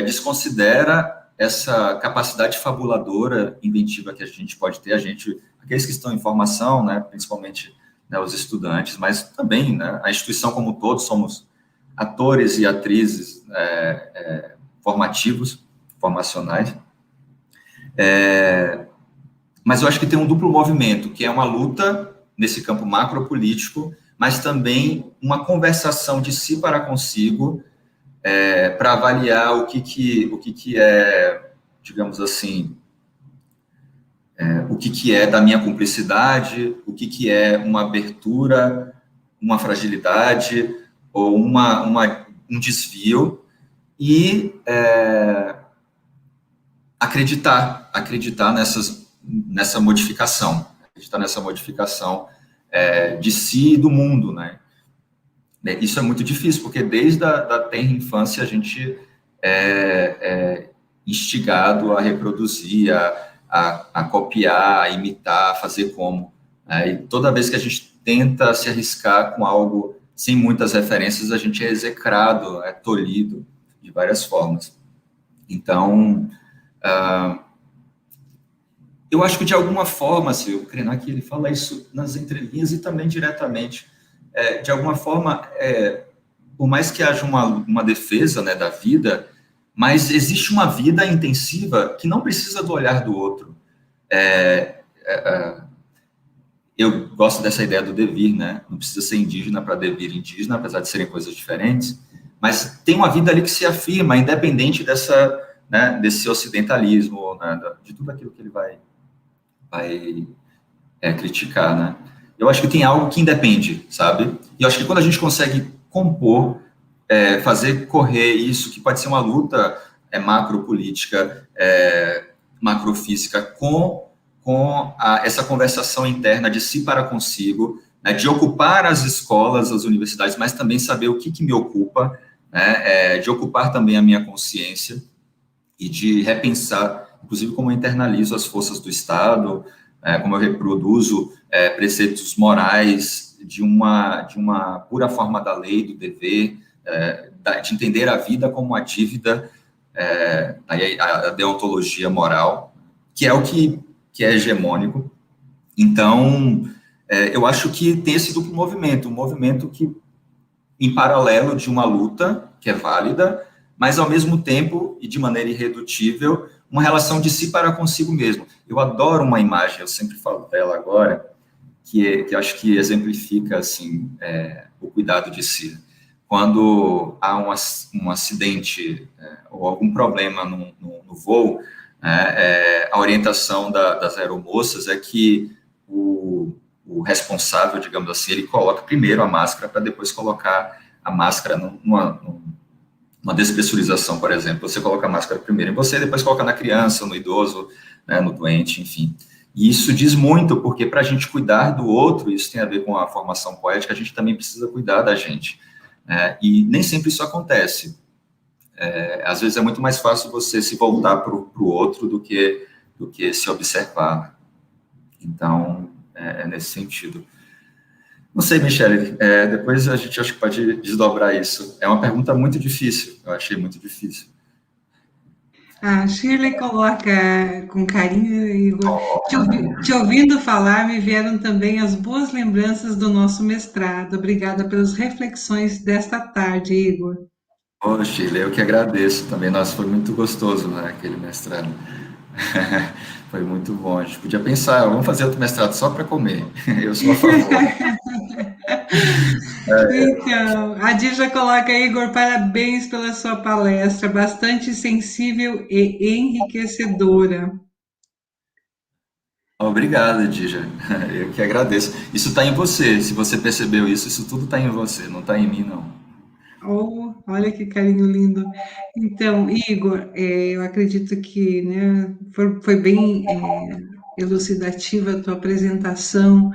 desconsidera essa capacidade fabuladora, inventiva que a gente pode ter, aqueles que estão em formação, né, principalmente, né, os estudantes, mas também, né, a instituição como um todo, somos atores e atrizes formacionais. Mas eu acho que tem um duplo movimento, que é uma luta nesse campo macropolítico, mas também uma conversação de si para consigo, para avaliar o que é, digamos assim, o que é da minha cumplicidade, o que é uma abertura, uma fragilidade, ou um desvio, e acreditar nessa modificação, de si e do mundo, né? Isso é muito difícil, porque desde a tenra infância a gente é instigado a reproduzir, a copiar, a imitar, a fazer como. E toda vez que a gente tenta se arriscar com algo sem muitas referências, a gente é execrado, é tolhido de várias formas. Então, eu acho que de alguma forma, assim, o Krenak, ele fala isso nas entrelinhas e também diretamente, de alguma forma, por mais que haja uma defesa, né, da vida, mas existe uma vida intensiva que não precisa do olhar do outro. Eu gosto dessa ideia do devir, né? Não precisa ser indígena para devir indígena, apesar de serem coisas diferentes, mas tem uma vida ali que se afirma, independente desse ocidentalismo, né, de tudo aquilo que ele vai criticar, né? Eu acho que tem algo que independe, sabe? E eu acho que quando a gente consegue compor, fazer correr isso, que pode ser uma luta macropolítica, macrofísica, com essa conversação interna de si para consigo, né, de ocupar as escolas, as universidades, mas também saber o que me ocupa, né, de ocupar também a minha consciência e de repensar, inclusive, como eu internalizo as forças do Estado, como eu reproduzo preceitos morais de uma pura forma da lei, do dever, de entender a vida como uma dívida, a deontologia moral, que é o que é hegemônico. Então, eu acho que tem esse duplo movimento, um movimento que, em paralelo de uma luta, que é válida, mas, ao mesmo tempo, e de maneira irredutível, uma relação de si para consigo mesmo. Eu adoro uma imagem, eu sempre falo dela agora, que eu acho que exemplifica, assim, o cuidado de si. Quando há um acidente ou algum problema no voo, a orientação das aeromoças é que o responsável, digamos assim, ele coloca primeiro a máscara para depois colocar a máscara numa despressurização, por exemplo. Você coloca a máscara primeiro em você, depois coloca na criança, no idoso, né, no doente, enfim. E isso diz muito, porque para a gente cuidar do outro, isso tem a ver com a formação poética, a gente também precisa cuidar da gente. E nem sempre isso acontece. Às vezes é muito mais fácil você se voltar para o outro do que se observar. Então, nesse sentido. Não sei, Michele, depois a gente acho que pode desdobrar isso. É uma pergunta muito difícil, eu achei muito difícil. A Shirley coloca com carinho, Igor. Te ouvindo falar, me vieram também as boas lembranças do nosso mestrado. Obrigada pelas reflexões desta tarde, Igor. Shirley, eu que agradeço também. Nossa, foi muito gostoso, né, aquele mestrado. Foi muito bom. A gente podia pensar, vamos fazer outro mestrado só para comer. Eu sou a favor. Então, a Dija coloca, Igor, parabéns pela sua palestra, bastante sensível e enriquecedora. Obrigado, Dija. Eu que agradeço. Isso está em você. Se você percebeu isso tudo está em você, não está em mim, não. Oh, olha que carinho lindo. Então, Igor, eu acredito que, né, foi bem elucidativa a tua apresentação,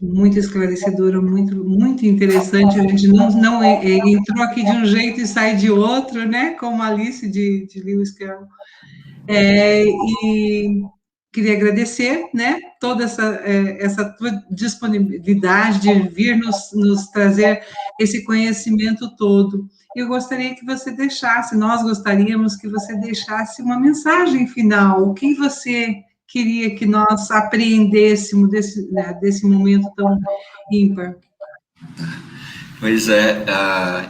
muito esclarecedora, muito, muito interessante. A gente não entrou aqui de um jeito e sai de outro, né? Como Alice de Lewis Carroll. E queria agradecer, né, toda essa tua disponibilidade de vir nos trazer esse conhecimento todo. Eu gostaria que você deixasse, nós gostaríamos que você deixasse uma mensagem final. O que você queria que nós apreendêssemos desse momento tão ímpar? Pois é,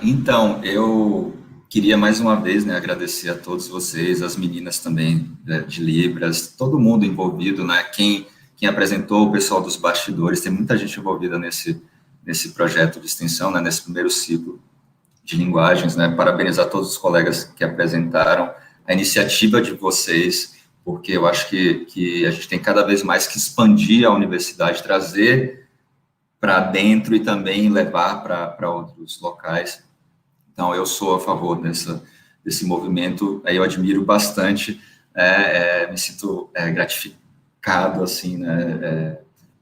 então, eu queria mais uma vez, né, agradecer a todos vocês, as meninas também, né, de Libras, todo mundo envolvido, né, quem apresentou, o pessoal dos bastidores, tem muita gente envolvida nesse projeto de extensão, né, nesse primeiro ciclo de linguagens, né, parabenizar todos os colegas que apresentaram, a iniciativa de vocês, porque eu acho que a gente tem cada vez mais que expandir a universidade, trazer para dentro e também levar para outros locais. Então, eu sou a favor desse movimento, eu admiro bastante, me sinto gratificado, assim, né,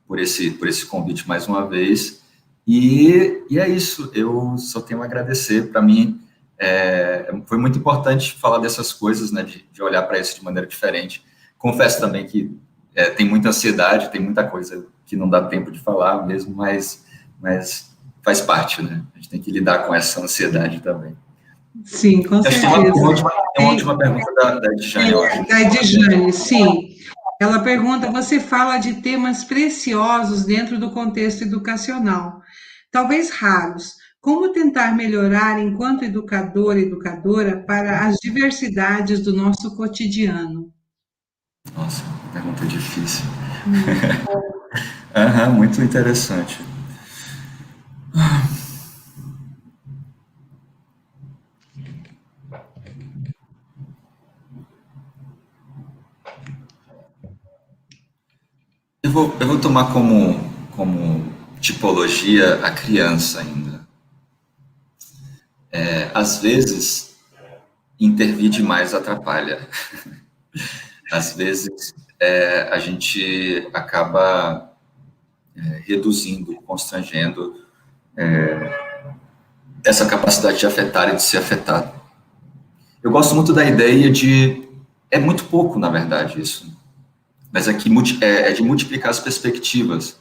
por esse convite mais uma vez, e é isso, eu só tenho a agradecer. Para mim, foi muito importante falar dessas coisas, né, de olhar para isso de maneira diferente. Confesso também que tem muita ansiedade, tem muita coisa que não dá tempo de falar mesmo, mas faz parte, né? A gente tem que lidar com essa ansiedade também. Sim, com certeza. Tem uma última pergunta da Edjane, eu acho. Da Edjane, sim. Ela pergunta, você fala de temas preciosos dentro do contexto educacional, talvez raros. Como tentar melhorar enquanto educador e educadora para as diversidades do nosso cotidiano? Nossa, pergunta difícil. Muito interessante. Eu vou tomar como tipologia a criança ainda. Às vezes, intervir demais atrapalha. Às vezes, a gente acaba reduzindo, constrangendo essa capacidade de afetar e de ser afetado. Eu gosto muito da ideia de... É muito pouco, na verdade, isso. Mas aqui é de multiplicar as perspectivas.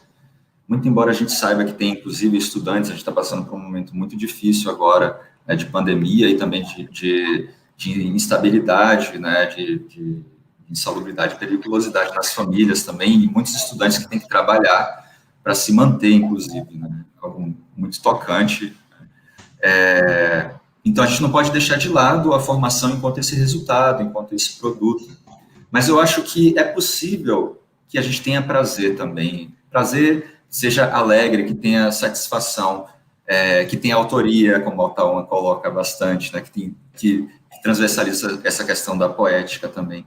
Muito embora a gente saiba que tem, inclusive, estudantes, a gente está passando por um momento muito difícil agora, né, de pandemia e também de instabilidade, né, de insalubridade e periculosidade nas famílias também, e muitos estudantes que têm que trabalhar para se manter, inclusive, né, algo muito tocante. Então, a gente não pode deixar de lado a formação enquanto esse resultado, enquanto esse produto. Mas eu acho que é possível que a gente tenha prazer também. Prazer seja alegre, que tenha satisfação, que tenha autoria, como o Altaona coloca bastante, né, que transversaliza essa questão da poética também.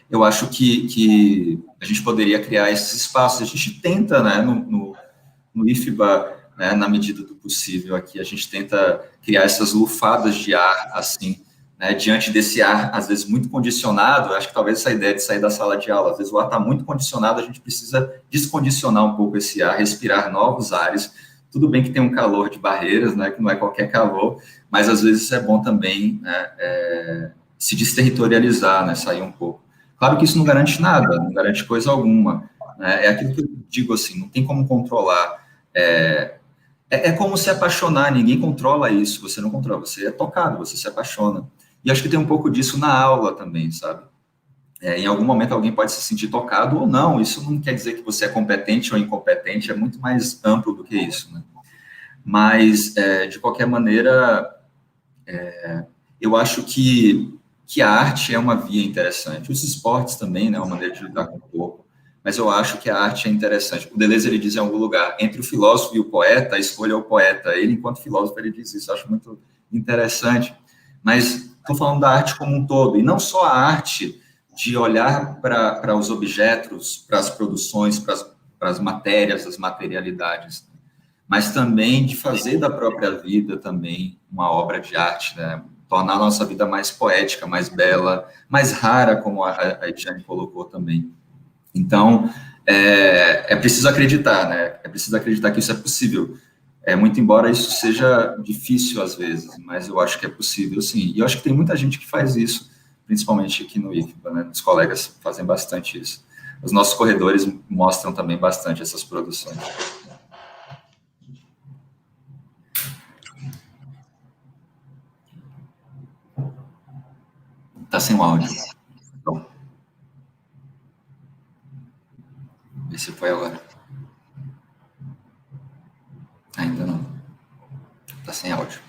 Eu acho que a gente poderia criar esses espaços. A gente tenta, né, no IFBA, né, na medida do possível aqui, a gente tenta criar essas lufadas de ar, assim, né, diante desse ar, às vezes, muito condicionado. Acho que talvez essa ideia de sair da sala de aula, às vezes o ar está muito condicionado, a gente precisa descondicionar um pouco esse ar, respirar novos ares. Tudo bem que tem um calor de barreiras, né, que não é qualquer calor, mas às vezes é bom também, né, se desterritorializar, né, sair um pouco. Claro que isso não garante nada, não garante coisa alguma, né, é aquilo que eu digo assim, não tem como controlar. É como se apaixonar, ninguém controla isso, você não controla, você é tocado, você se apaixona. E acho que tem um pouco disso na aula também, sabe? Em algum momento alguém pode se sentir tocado ou não, isso não quer dizer que você é competente ou incompetente, é muito mais amplo do que isso, né? Mas, de qualquer maneira, eu acho que a arte é uma via interessante. Os esportes também, né, é uma maneira de lidar com o corpo, mas eu acho que a arte é interessante. O Deleuze, ele diz em algum lugar, entre o filósofo e o poeta, a escolha é o poeta. Ele, enquanto filósofo, ele diz isso, eu acho muito interessante. Mas estou falando da arte como um todo, e não só a arte de olhar para os objetos, para as produções, para as matérias, as materialidades, mas também de fazer da própria vida também uma obra de arte, né? Tornar a nossa vida mais poética, mais bela, mais rara, como a Edjane colocou também. Então, é preciso acreditar, né? É preciso acreditar que isso é possível. Muito embora isso seja difícil às vezes, mas eu acho que é possível, sim. E eu acho que tem muita gente que faz isso, principalmente aqui no IFBA, né? Os colegas fazem bastante isso. Os nossos corredores mostram também bastante essas produções. Tá sem o áudio. Então, vê se foi agora. Ainda não. Tá sem áudio.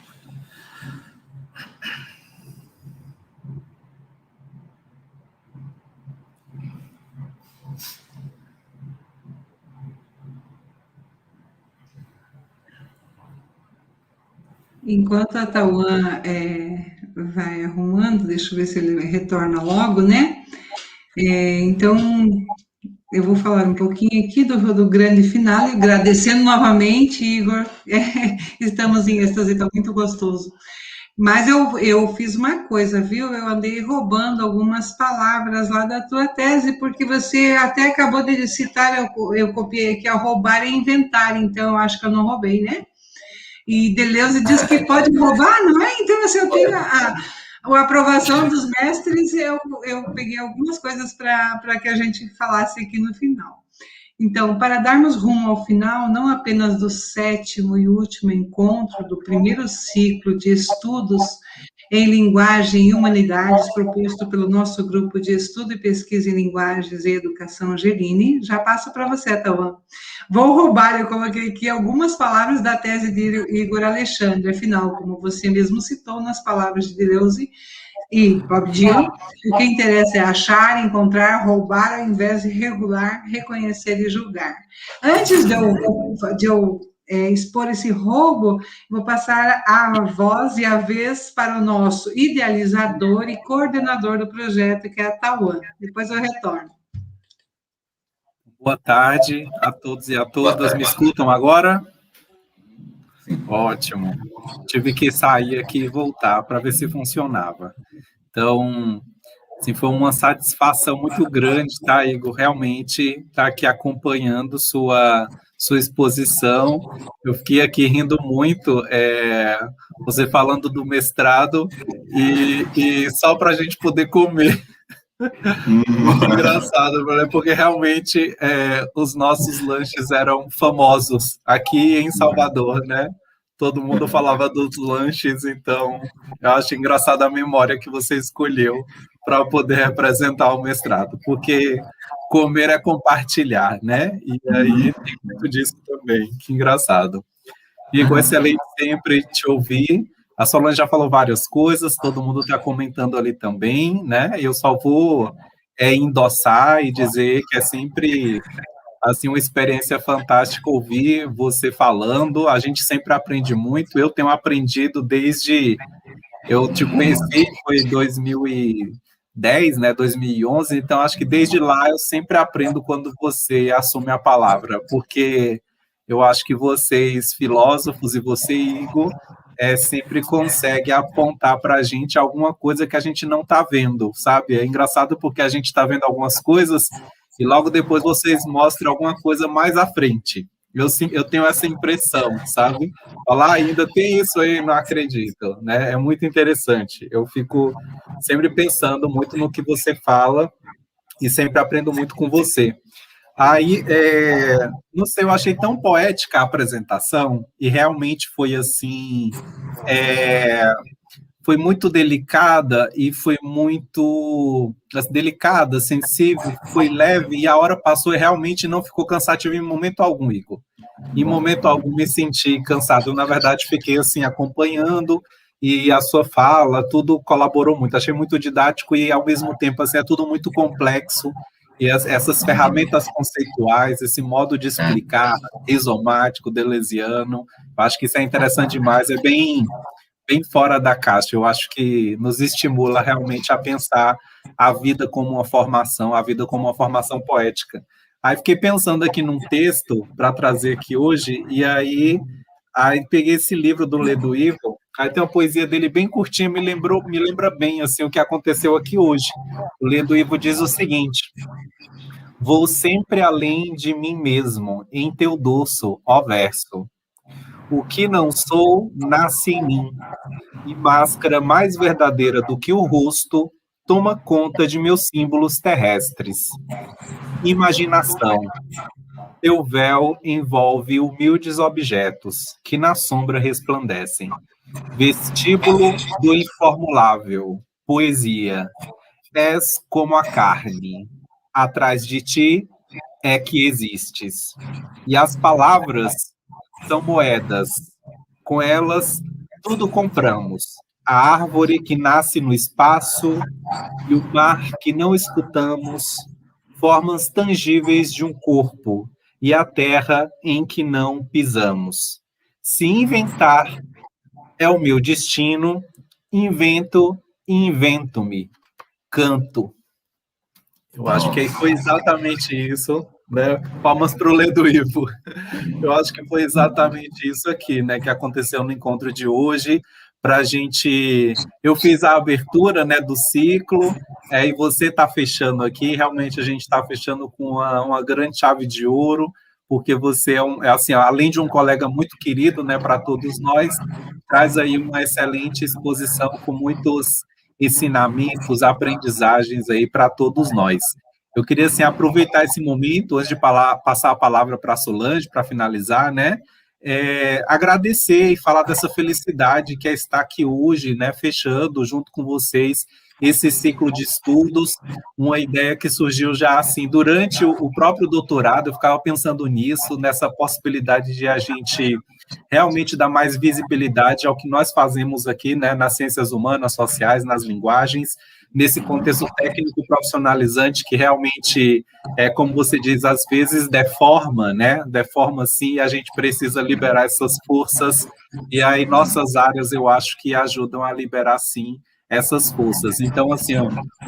Enquanto a Tauan vai arrumando, deixa eu ver se ele retorna logo, né? Então, eu vou falar um pouquinho aqui do grande finale, agradecendo novamente, Igor. Estamos em êxtase, está muito gostoso. Mas eu fiz uma coisa, viu? Eu andei roubando algumas palavras lá da tua tese, porque você até acabou de citar, eu copiei aqui, roubar e inventar, então eu acho que eu não roubei, né? E Deleuze diz que pode roubar, não é? Então, assim, eu tenho A aprovação dos mestres, eu peguei algumas coisas para que a gente falasse aqui no final. Então, para darmos rumo ao final, não apenas do 7º e último encontro do primeiro ciclo de estudos em linguagem e humanidades, proposto pelo nosso grupo de estudo e pesquisa em linguagens e educação Gerini, já passo para você, Tauan. Vou roubar, eu coloquei aqui algumas palavras da tese de Igor Alexandre, afinal, como você mesmo citou nas palavras de Deleuze e Bob Dylan, o que interessa é achar, encontrar, roubar, ao invés de regular, reconhecer e julgar. Antes de eu expor esse roubo, vou passar a voz e a vez para o nosso idealizador e coordenador do projeto, que é a Tauan. Depois eu retorno. Boa tarde a todos e a todas. Me escutam agora? Ótimo. Tive que sair aqui e voltar para ver se funcionava. Então, assim, foi uma satisfação muito grande, tá, Igor? Realmente estar aqui acompanhando sua exposição. Eu fiquei aqui rindo muito, você falando do mestrado e só para a gente poder comer. Muito engraçado, né? Porque realmente os nossos lanches eram famosos aqui em Salvador, né? Todo mundo falava dos lanches, então eu acho engraçada a memória que você escolheu para poder representar o mestrado, porque comer é compartilhar, né? E aí tem muito disso também, que engraçado. Igor, excelente sempre te ouvir. A Solange já falou várias coisas, todo mundo está comentando ali também, né? Eu só vou endossar e dizer que é sempre assim uma experiência fantástica ouvir você falando. A gente sempre aprende muito. Eu tenho aprendido desde eu te conheci, foi em 2010, né? 2011. Então acho que desde lá eu sempre aprendo quando você assume a palavra, porque eu acho que vocês filósofos e você, Igor, sempre consegue apontar para a gente alguma coisa que a gente não está vendo, sabe? É engraçado porque a gente está vendo algumas coisas e logo depois vocês mostram alguma coisa mais à frente. Eu tenho essa impressão, sabe? Falar, ainda tem isso aí, não acredito, né? É muito interessante. Eu fico sempre pensando muito no que você fala e sempre aprendo muito com você. Aí, não sei, eu achei tão poética a apresentação e realmente foi assim, foi muito delicada e foi muito delicada, sensível, foi leve e a hora passou e realmente não ficou cansativo em momento algum, Igor. Em momento algum me senti cansado, eu, na verdade fiquei assim acompanhando e a sua fala, tudo colaborou muito, achei muito didático e ao mesmo tempo assim, é tudo muito complexo. E essas ferramentas conceituais, esse modo de explicar, rizomático, deleuziano, eu acho que isso é interessante demais, é bem fora da caixa. Eu acho que nos estimula realmente a pensar a vida como uma formação, a vida como uma formação poética. Aí fiquei pensando aqui num texto para trazer aqui hoje, e aí peguei esse livro do Leduivo, aí tem uma poesia dele bem curtinha, me lembra bem assim, o que aconteceu aqui hoje. O Leduivo diz o seguinte: vou sempre além de mim mesmo, em teu dorso, ó verso. O que não sou, nasce em mim, e máscara mais verdadeira do que o rosto, toma conta de meus símbolos terrestres. Imaginação. Teu véu envolve humildes objetos, que na sombra resplandecem. Vestíbulo do informulável, poesia. És como a carne. Atrás de ti é que existes. E as palavras são moedas. Com elas, tudo compramos. A árvore que nasce no espaço e o mar que não escutamos, formas tangíveis de um corpo, e a terra em que não pisamos. Se inventar é o meu destino, invento e invento-me. Canto. Eu acho que foi exatamente isso, né? Palmas para o Leduivo. Eu acho que foi exatamente isso aqui, né, que aconteceu no encontro de hoje. Para a gente, eu fiz a abertura, né, do ciclo, e você está fechando aqui. Realmente a gente está fechando com uma grande chave de ouro, porque você assim, além de um colega muito querido, né, para todos nós, traz aí uma excelente exposição com muitos ensinamentos, aprendizagens aí para todos nós. Eu queria, assim, aproveitar esse momento, antes de passar a palavra para a Solange, para finalizar, né, agradecer e falar dessa felicidade que é estar aqui hoje, né, fechando junto com vocês esse ciclo de estudos, uma ideia que surgiu já assim, durante o próprio doutorado, eu ficava pensando nisso, nessa possibilidade de a gente realmente dar mais visibilidade ao que nós fazemos aqui, né, nas ciências humanas, sociais, nas linguagens, nesse contexto técnico profissionalizante que realmente, como você diz, às vezes deforma, né, deforma sim, e a gente precisa liberar essas forças, e aí nossas áreas eu acho que ajudam a liberar sim essas forças. Então, assim,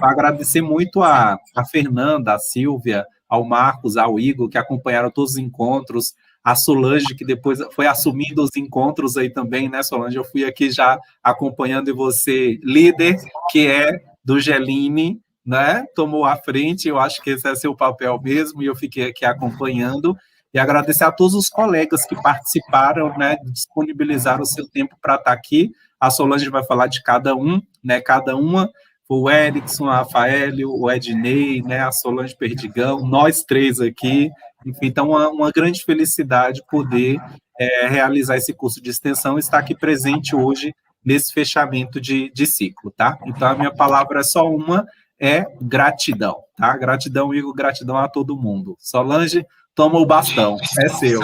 agradecer muito a Fernanda, a Silvia, ao Marcos, ao Igor, que acompanharam todos os encontros, a Solange, que depois foi assumindo os encontros aí também, né, Solange? Eu fui aqui já acompanhando, e você, líder, que é do Geline, né, tomou a frente, eu acho que esse é seu papel mesmo, e eu fiquei aqui acompanhando, e agradecer a todos os colegas que participaram, né, disponibilizaram o seu tempo para estar aqui. A Solange vai falar de cada um, né, cada uma, o Erickson, a Rafael, o Ednei, né, a Solange Perdigão, nós três aqui, enfim, então uma grande felicidade poder realizar esse curso de extensão e estar aqui presente hoje nesse fechamento de ciclo, tá? Então, a minha palavra é só uma, gratidão, tá? Gratidão, Igor, gratidão a todo mundo. Solange, toma o bastão, é seu.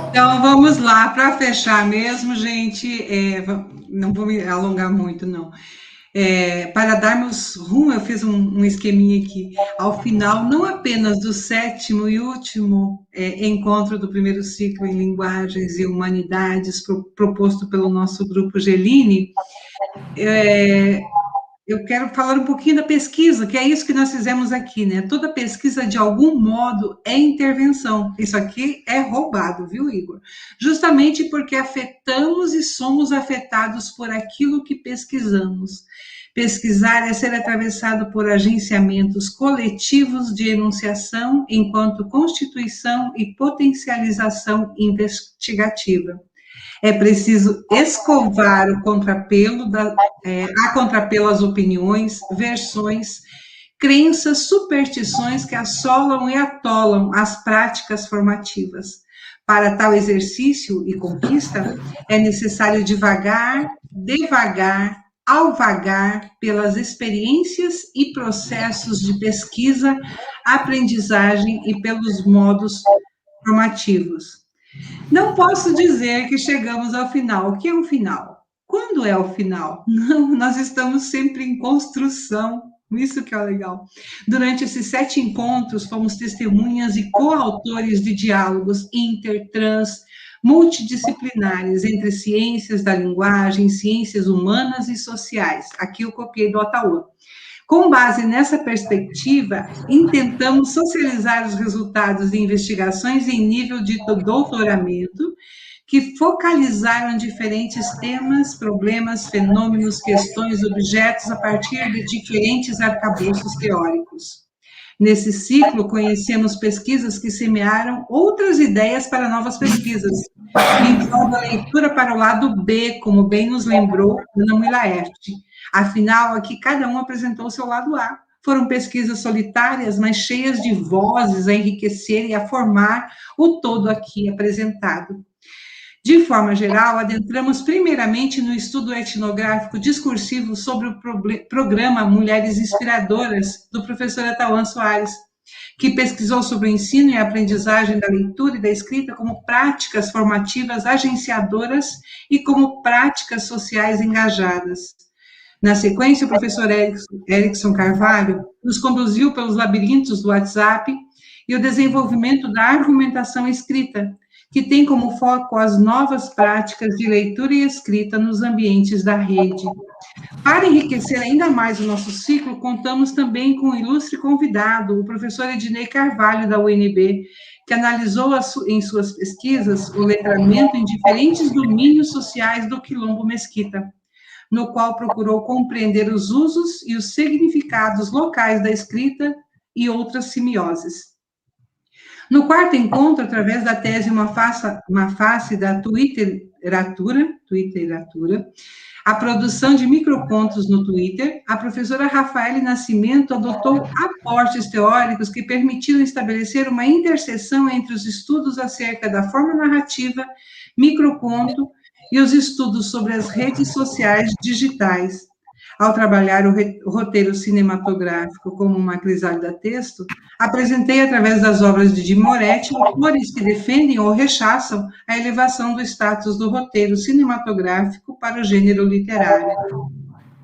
Então, vamos lá, para fechar mesmo, gente, não vou me alongar muito, não. Para darmos rumo, eu fiz um esqueminha aqui, ao final, não apenas do 7º e último encontro do primeiro ciclo em Linguagens e Humanidades, proposto pelo nosso grupo Geline, eu quero falar um pouquinho da pesquisa, que é isso que nós fizemos aqui, né? Toda pesquisa, de algum modo, é intervenção. Isso aqui é roubado, viu, Igor? Justamente porque afetamos e somos afetados por aquilo que pesquisamos. Pesquisar é ser atravessado por agenciamentos coletivos de enunciação enquanto constituição e potencialização investigativa. É preciso escovar o contrapelo, a contrapelo às opiniões, versões, crenças, superstições que assolam e atolam as práticas formativas. Para tal exercício e conquista, é necessário devagar, alvagar pelas experiências e processos de pesquisa, aprendizagem e pelos modos formativos. Não posso dizer que chegamos ao final. O que é o final? Quando é o final? Não, nós estamos sempre em construção. Isso que é legal. Durante esses 7 encontros, fomos testemunhas e coautores de diálogos intertrans, multidisciplinares entre ciências da linguagem, ciências humanas e sociais. Aqui eu copiei do Ottawa. Com base nessa perspectiva, intentamos socializar os resultados de investigações em nível de doutoramento, que focalizaram diferentes temas, problemas, fenômenos, questões, objetos, a partir de diferentes arcabouços teóricos. Nesse ciclo, conhecemos pesquisas que semearam outras ideias para novas pesquisas, incluindo a leitura para o lado B, como bem nos lembrou Ana Mulaerte. Afinal, aqui cada um apresentou o seu lado A. Foram pesquisas solitárias, mas cheias de vozes a enriquecer e a formar o todo aqui apresentado. De forma geral, adentramos primeiramente no estudo etnográfico discursivo sobre o programa Mulheres Inspiradoras, do professor Atauan Soares, que pesquisou sobre o ensino e a aprendizagem da leitura e da escrita como práticas formativas agenciadoras e como práticas sociais engajadas. Na sequência, o professor Erickson Carvalho nos conduziu pelos labirintos do WhatsApp e o desenvolvimento da argumentação escrita, que tem como foco as novas práticas de leitura e escrita nos ambientes da rede. Para enriquecer ainda mais o nosso ciclo, contamos também com um ilustre convidado, o professor Ednei Carvalho, da UNB, que analisou em suas pesquisas o letramento em diferentes domínios sociais do Quilombo Mesquita, no qual procurou compreender os usos e os significados locais da escrita e outras simioses. No quarto encontro, através da tese Uma Face da Twitter Iratura, a produção de microcontos no Twitter, a professora Rafaele Nascimento adotou aportes teóricos que permitiram estabelecer uma interseção entre os estudos acerca da forma narrativa, microconto e os estudos sobre as redes sociais digitais. Ao trabalhar o roteiro cinematográfico como uma crisálida texto, apresentei, através das obras de Jim Moretti, autores que defendem ou rechaçam a elevação do status do roteiro cinematográfico para o gênero literário.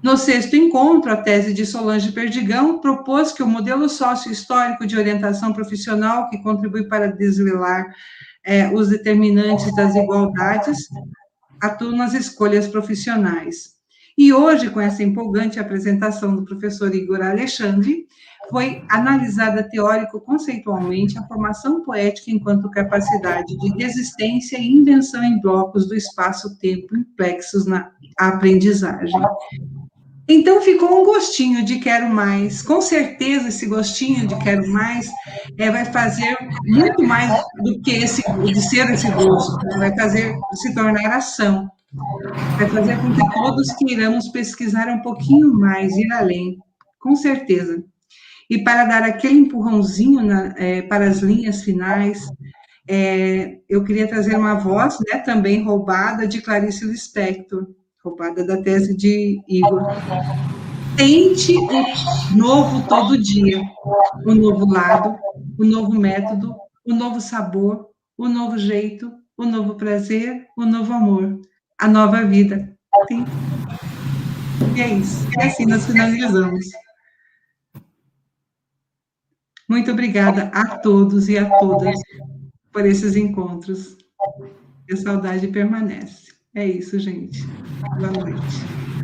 No sexto encontro, a tese de Solange Perdigão propôs que o modelo sócio-histórico de orientação profissional que contribui para desvelar os determinantes das igualdades atua nas escolhas profissionais. E hoje, com essa empolgante apresentação do professor Igor Alexandre, foi analisada teórico-conceitualmente a formação poética enquanto capacidade de desistência e invenção em blocos do espaço-tempo implexos na aprendizagem. Então, ficou um gostinho de quero mais. Com certeza, esse gostinho de quero mais vai fazer muito mais do que de ser esse gosto, né? Vai fazer se tornar ação. Vai fazer com que todos queiramos pesquisar um pouquinho mais, ir além, com certeza. E para dar aquele empurrãozinho para as linhas finais, eu queria trazer uma voz, né, também roubada, de Clarice Lispector, roubada da tese de Igor. Tente o novo todo dia, o novo lado, o novo método, o novo sabor, o novo jeito, o novo prazer, o novo amor. A nova vida. Sim. E é isso. E assim nós finalizamos. Muito obrigada a todos e a todas por esses encontros. A saudade permanece. É isso, gente. Boa noite.